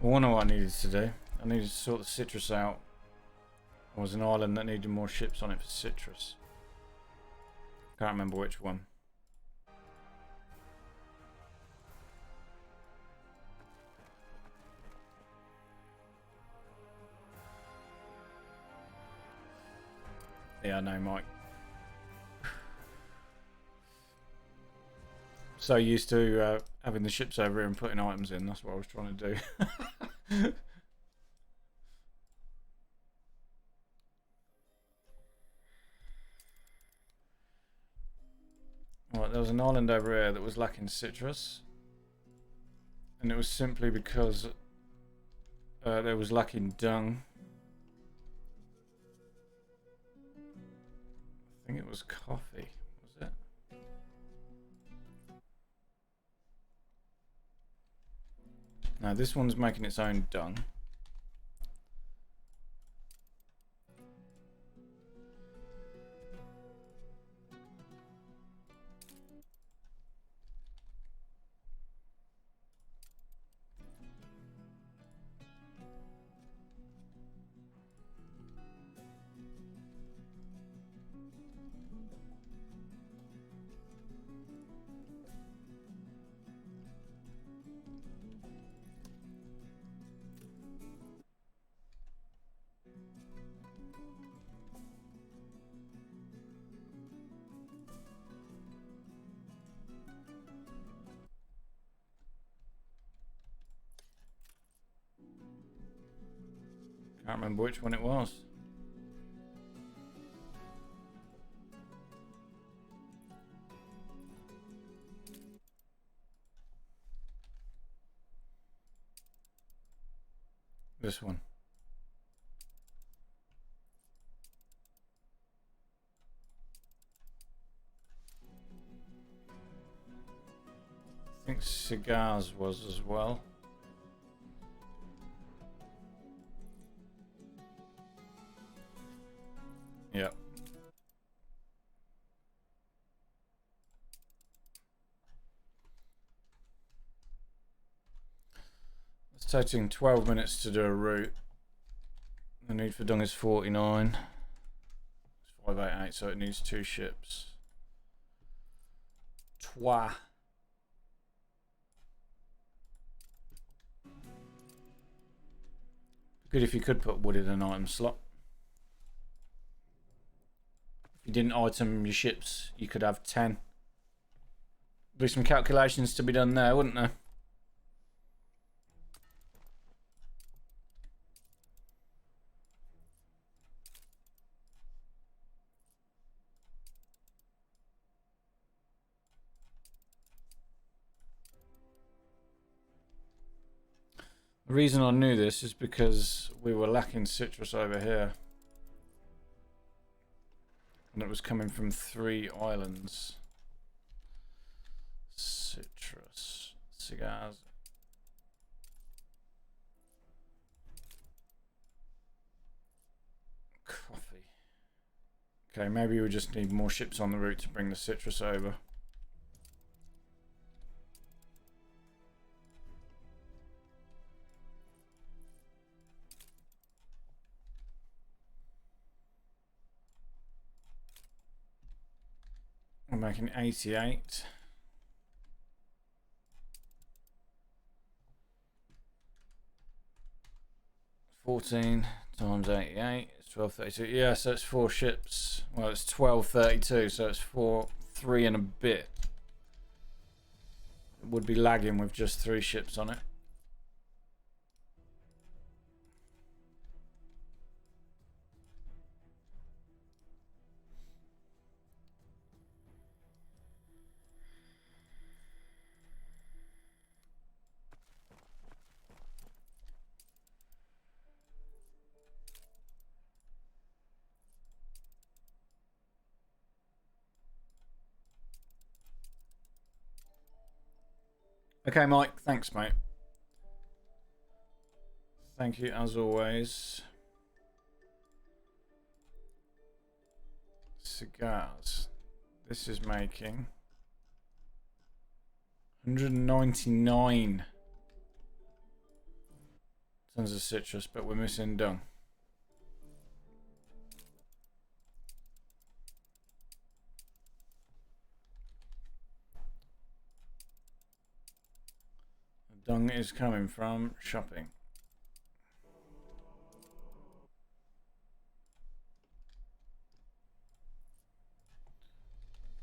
I wonder what I needed to do. I needed to sort the citrus out. There was an island that needed more ships on it for citrus. Can't remember which one. Yeah, I know, Mike. So used to having the ships over here and putting items in. That's what I was trying to do. Right, there was an island over here that was lacking citrus. And it was simply because there was lacking dung. I think it was coffee, was it? No, this one's making its own dung. Can't remember which one it was. This one. I think cigars was as well. Yep. taking 12 minutes to do a route. The need for dung is 49. It's 588, so it needs 2 ships. Trois. Good if you could put wood in an item slot. If you didn't item your ships, you could have 10. Be some calculations to be done there, wouldn't there? The reason I knew this is because we were lacking citrus over here. And it was coming from 3 islands. Citrus. Cigars. Coffee. Okay, maybe we just need more ships on the route to bring the citrus over. We're making 88. $14 times 88 is 1232. Yeah, so it's 4 ships. Well, it's 1232, so it's 3 and a bit. It would be lagging with just 3 ships on it. Okay, Mike. Thanks, mate. Thank you, as always. Cigars. This is making 199 tons of citrus, but we're missing dung. Dung is coming from shopping.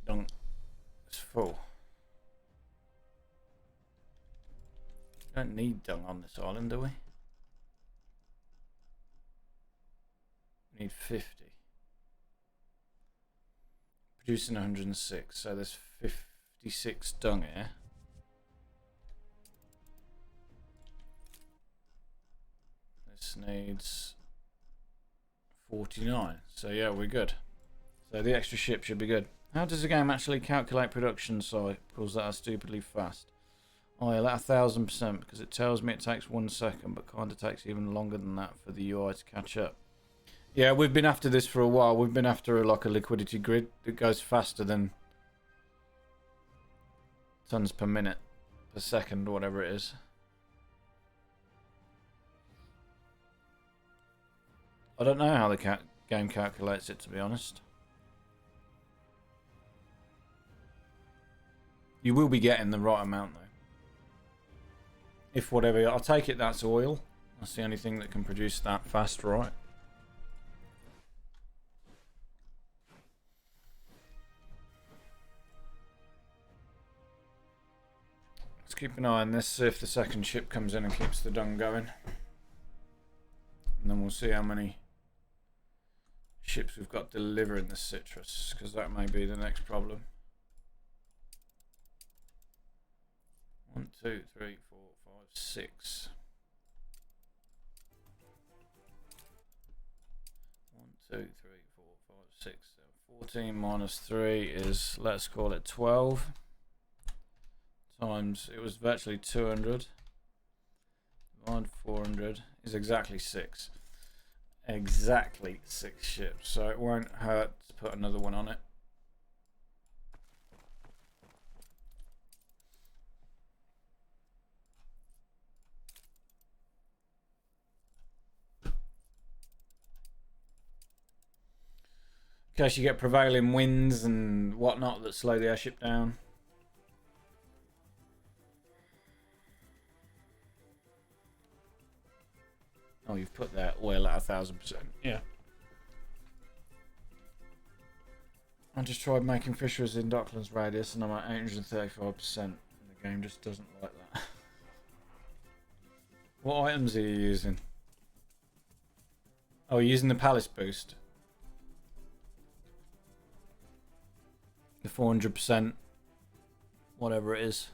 Dung is full. Don't need dung on this island, do we? We need 50. Producing 106, so there's 56 dung here. This needs 49. So yeah, we're good. So the extra ship should be good. How does the game actually calculate production cycles that are stupidly fast? Oh yeah, that 1000%, because it tells me it takes 1 second, but kind of takes even longer than that for the UI to catch up. Yeah, we've been after this for a while. We've been after like a liquidity grid that goes faster than tons per minute, per second, whatever it is. I don't know how the game calculates it, to be honest. You will be getting the right amount, though. If whatever, I'll take it that's oil. That's the only thing that can produce that fast, right? Let's keep an eye on this, see if the second ship comes in and keeps the dung going. And then we'll see how many ships we've got delivering the citrus, because that may be the next problem. 1, 2, 3, 4, 5, 6. 1, 2, 3, 4, 5, 6, 7. 14 minus 3 is, let's call it 12. Times, it was virtually 200. Divided 400 is exactly 6. Exactly 6 ships, so it won't hurt to put another one on it. In case you get prevailing winds and whatnot that slow the airship down. Oh, you've put that oil at 1,000%. Yeah. I just tried making fisheries in Docklands radius and I'm at 835%. And the game just doesn't like that. What items are you using? Oh, you're using the palace boost. The 400%. Whatever it is.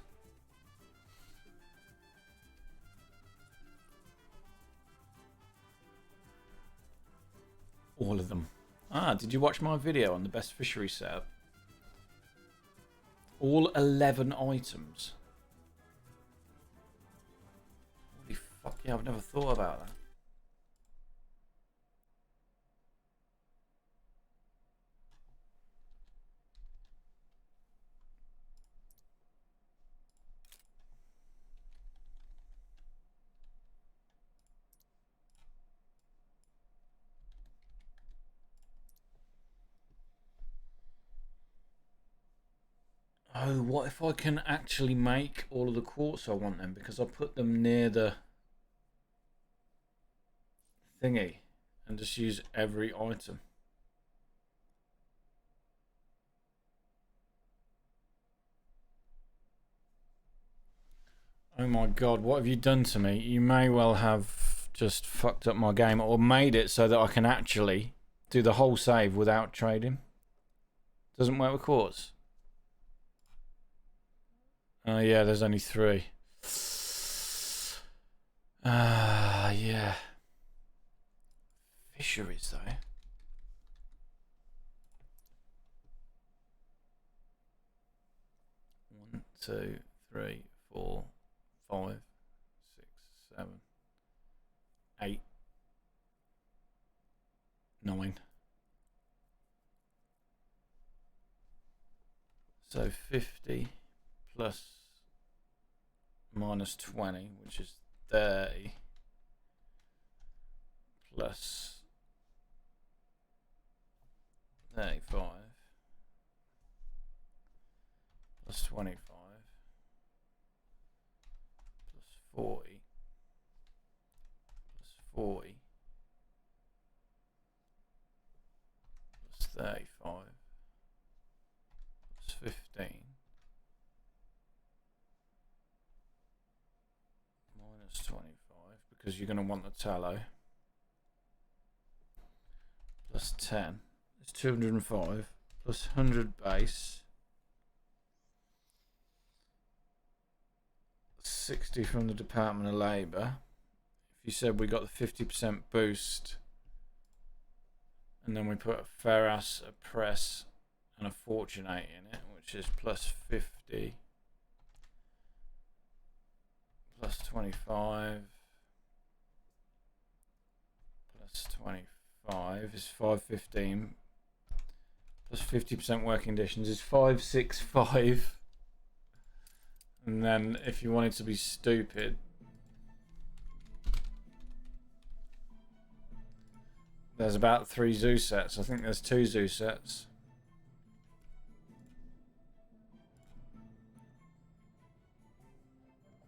All of them. Ah, did you watch my video on the best fishery setup? All 11 items. Holy fuck, yeah, I've never thought about that. Oh, what if I can actually make all of the quartz I want then? Because I put them near the thingy and just use every item. Oh my god, what have you done to me? You may well have just fucked up my game or made it so that I can actually do the whole save without trading. Doesn't work with quartz. Oh yeah, there's only 3. Yeah. Fisheries though. 1, 2, 3, 4, 5, 6, 7, 8, 9. So 50 plus minus 20, which is 30, plus 35, plus 25, plus 40, plus 40, plus 35, plus 15, minus 25, because you're going to want the tallow, plus 10. It's 205 plus 100 base, 60 from the Department of Labour. If you said we got the 50% boost and then we put a ferrous, a press and a fortunate in it, which is plus 50 plus 25 plus 25 is 515 plus 50% working conditions is 565. And then if you wanted to be stupid, there's about 3 zoo sets. I think there's 2 zoo sets.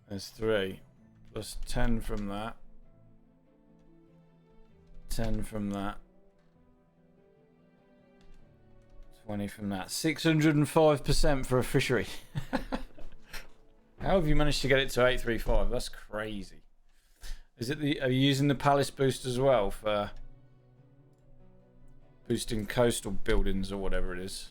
There's 3 plus 10 from that, 10 from that, 20 from that. 605% for a fishery. How have you managed to get it to 835? That's crazy. Is it the? Are you using the palace boost as well for boosting coastal buildings or whatever it is?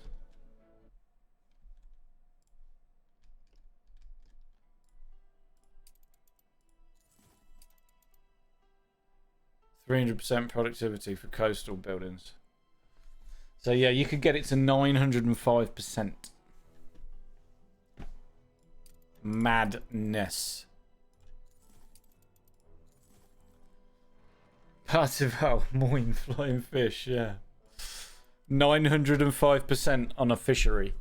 %300 productivity for coastal buildings. So yeah, you could get it to 905%. Madness. Parzival, Moyne, flying fish, yeah. 905% on a fishery.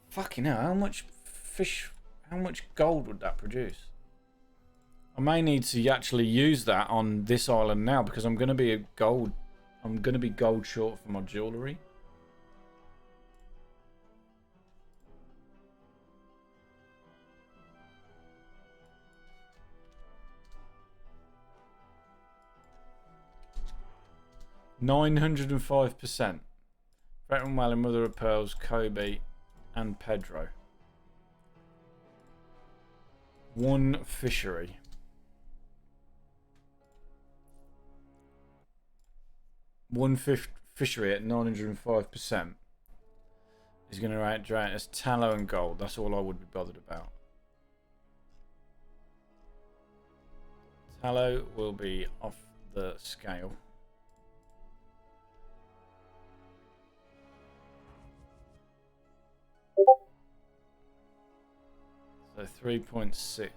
Fucking hell, how much fish, how much gold would that produce? I may need to actually use that on this island now because I'm going to be gold short for my jewellery. 905%. Veteran Whale and Mother of Pearls, Kobe, and Pedro. One fishery. One fishery at 905% is going to outdrain us tallow and gold. That's all I would be bothered about. Tallow will be off the scale. So 3.6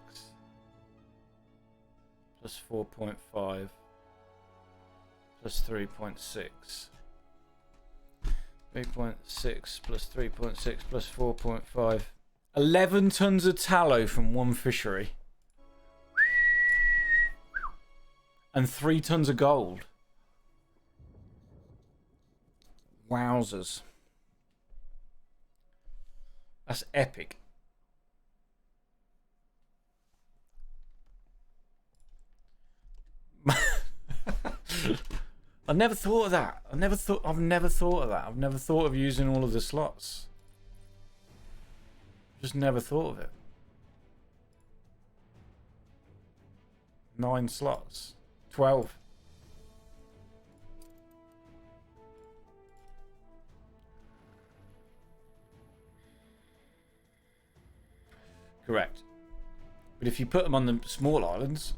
plus 4.5 plus 3.6. 3.6 plus 3.6 plus 4.5. 11 tons of tallow from one fishery. And 3 tons of gold. Wowzers. That's epic. I never thought of that. I've never thought of that. I've never thought of using all of the slots. Just never thought of it. 9 slots. 12. Correct. But if you put them on the small islands,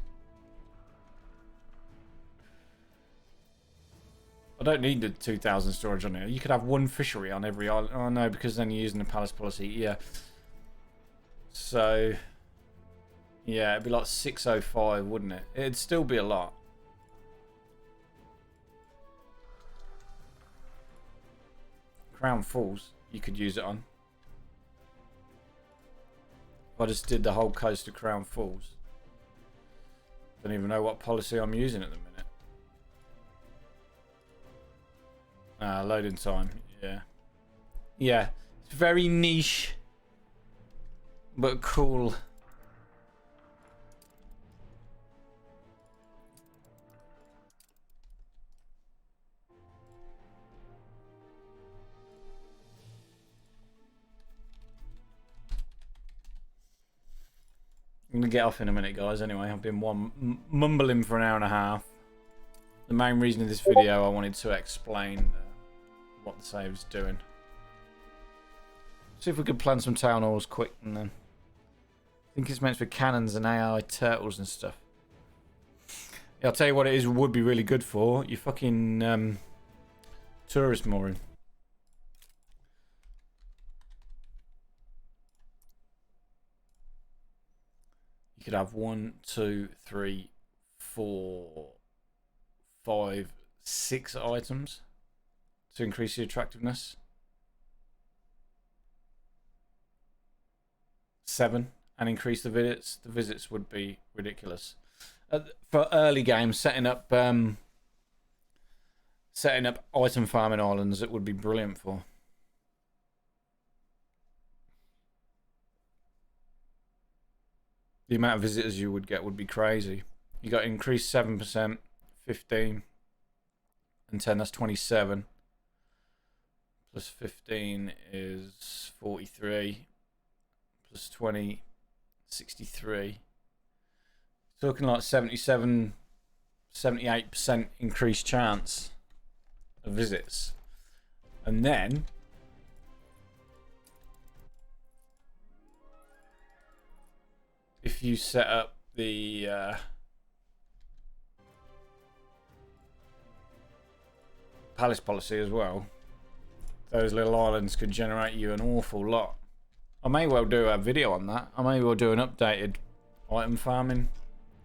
I don't need the 2,000 storage on here. You could have one fishery on every island. Oh no, because then you're using the palace policy. Yeah. So, yeah, it'd be like 605, wouldn't it? It'd still be a lot. Crown Falls, you could use it on. If I just did the whole coast of Crown Falls. Don't even know what policy I'm using at the minute. Loading time, yeah. Yeah, it's very niche, but cool. I'm going to get off in a minute, guys. Anyway, I've been mumbling for an hour and a half. The main reason of this video, I wanted to explain what the save's doing. See if we could plan some town halls quick, and then I think it's meant for cannons and AI turtles and stuff. Yeah, I'll tell you what it is would be really good for your fucking tourist mooring. You could have 1, 2, 3, 4, 5, 6 items to increase the attractiveness. 7 and increase the visits. The visits would be ridiculous. For early games, setting up item farming islands, it would be brilliant for. The amount of visitors you would get would be crazy. You got increased 7%, 15, and 10. That's 27. Plus 15 is 43. Plus 20, 63. Talking like 77, 78% increased chance of visits. And then if you set up the palace policy as well, those little islands could generate you an awful lot. I may well do a video on that. I may well do an updated item farming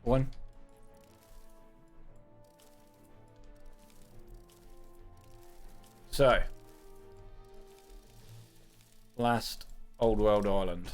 one. So, last old world island.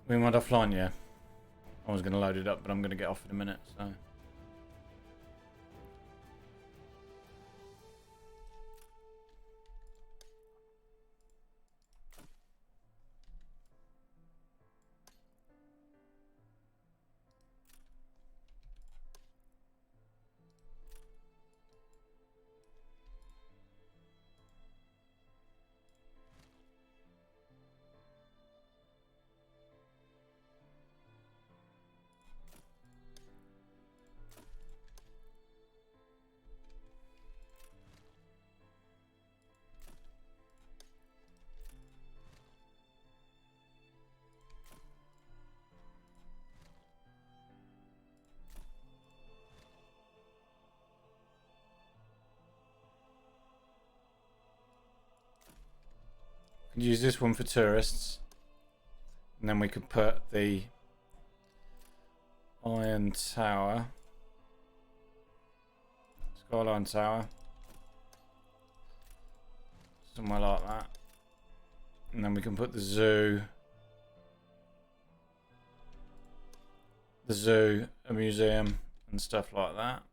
We went offline, yeah. I was going to load it up, but I'm going to get off in a minute, so... Use this one for tourists, and then we could put the Iron Tower, Skyline Tower, somewhere like that, and then we can put the zoo, a museum, and stuff like that.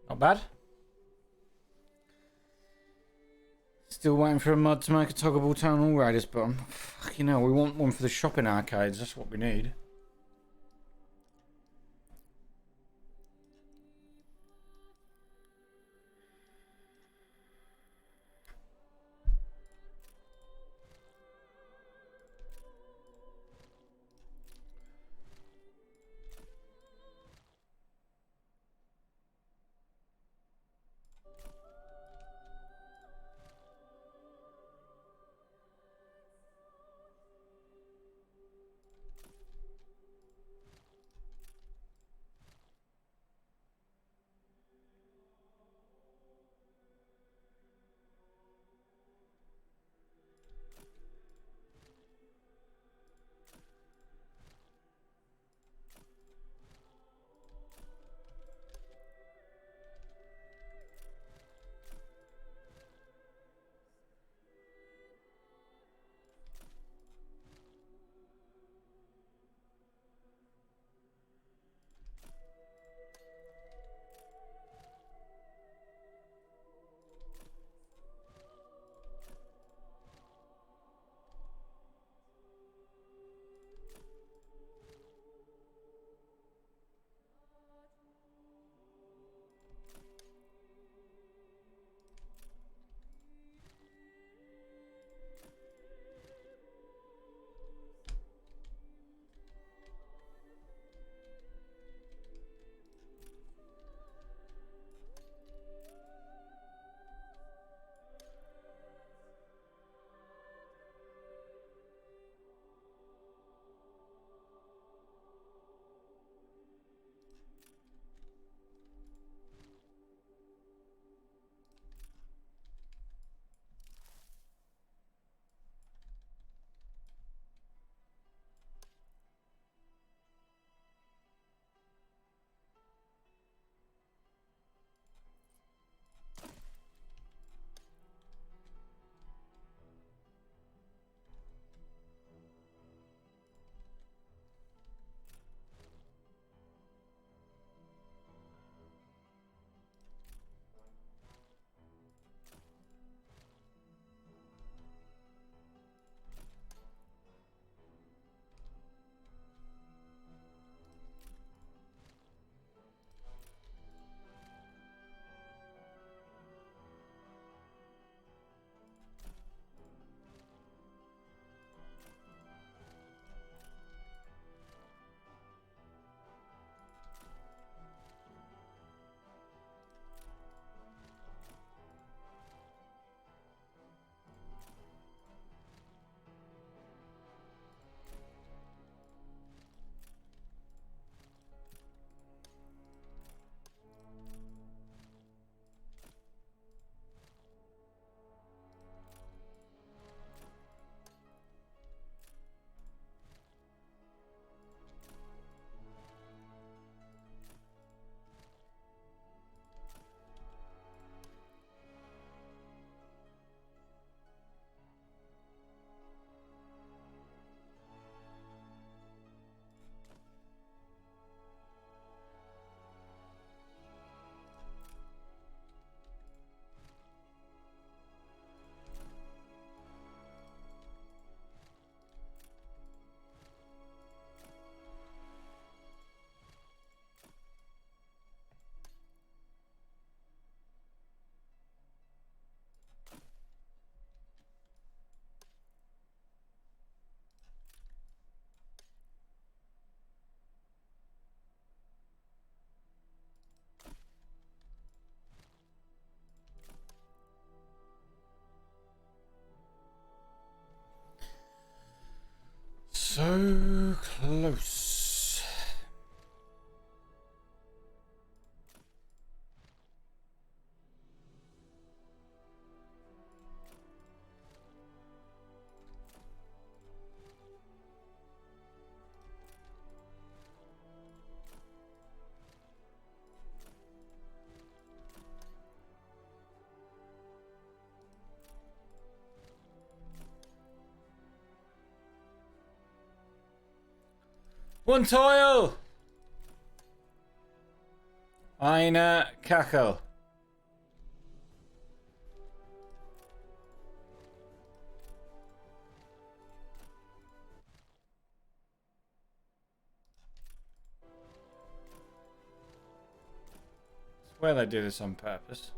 Not bad. Still waiting for a mod to make a toggleable town hall radius, but fucking hell, we want one for the shopping arcades. That's what we need. so close. One toil! Eine Kachel. I swear they do this on purpose.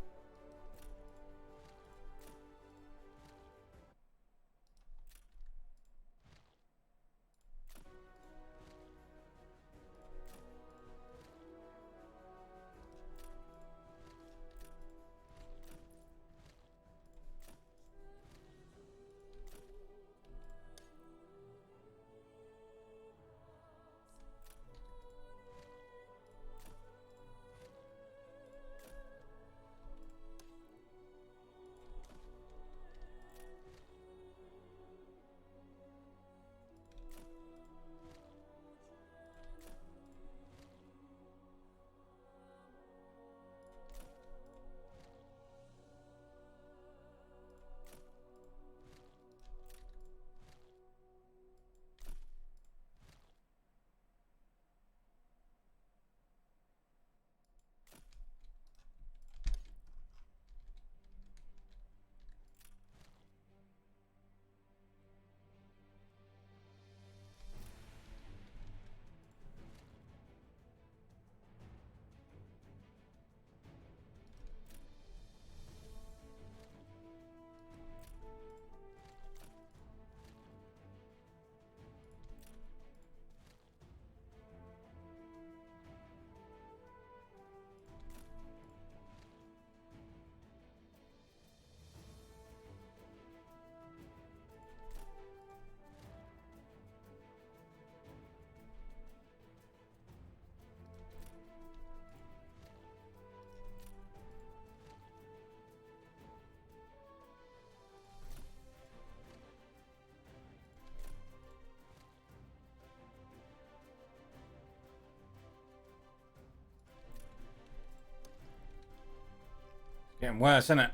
Getting worse, isn't it?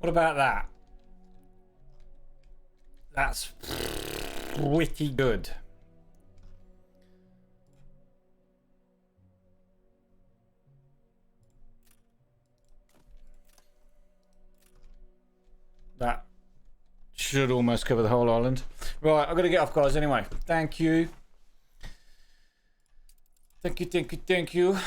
What about that? That's pretty good. That should almost cover the whole island. Right, I've got to get off, guys, anyway. Thank you. Thank you, thank you, thank you.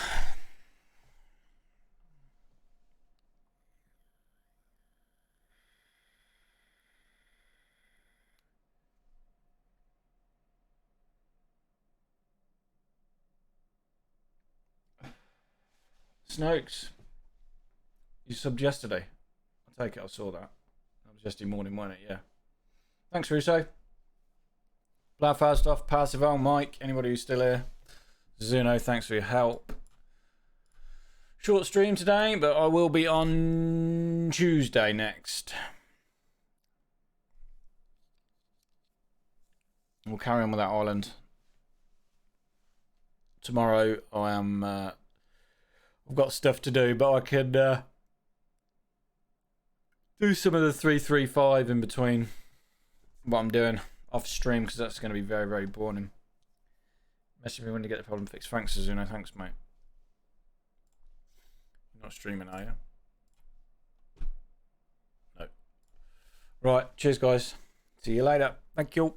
Snokes. You subbed yesterday. I take it I saw that. That was yesterday morning, wasn't it? Yeah. Thanks, Russo. Bloodfire stuff, Parsival, Mike, anybody who's still here. Zuno, thanks for your help. Short stream today, but I will be on Tuesday next. We'll carry on with that island. Tomorrow I am... I've got stuff to do, but I could do some of the 335 in between what I'm doing off stream, because that's going to be very, very boring. Message me when you get the problem fixed. Thanks, Zuno. Thanks, mate. You're not streaming, are you? No. Right. Cheers, guys. See you later. Thank you.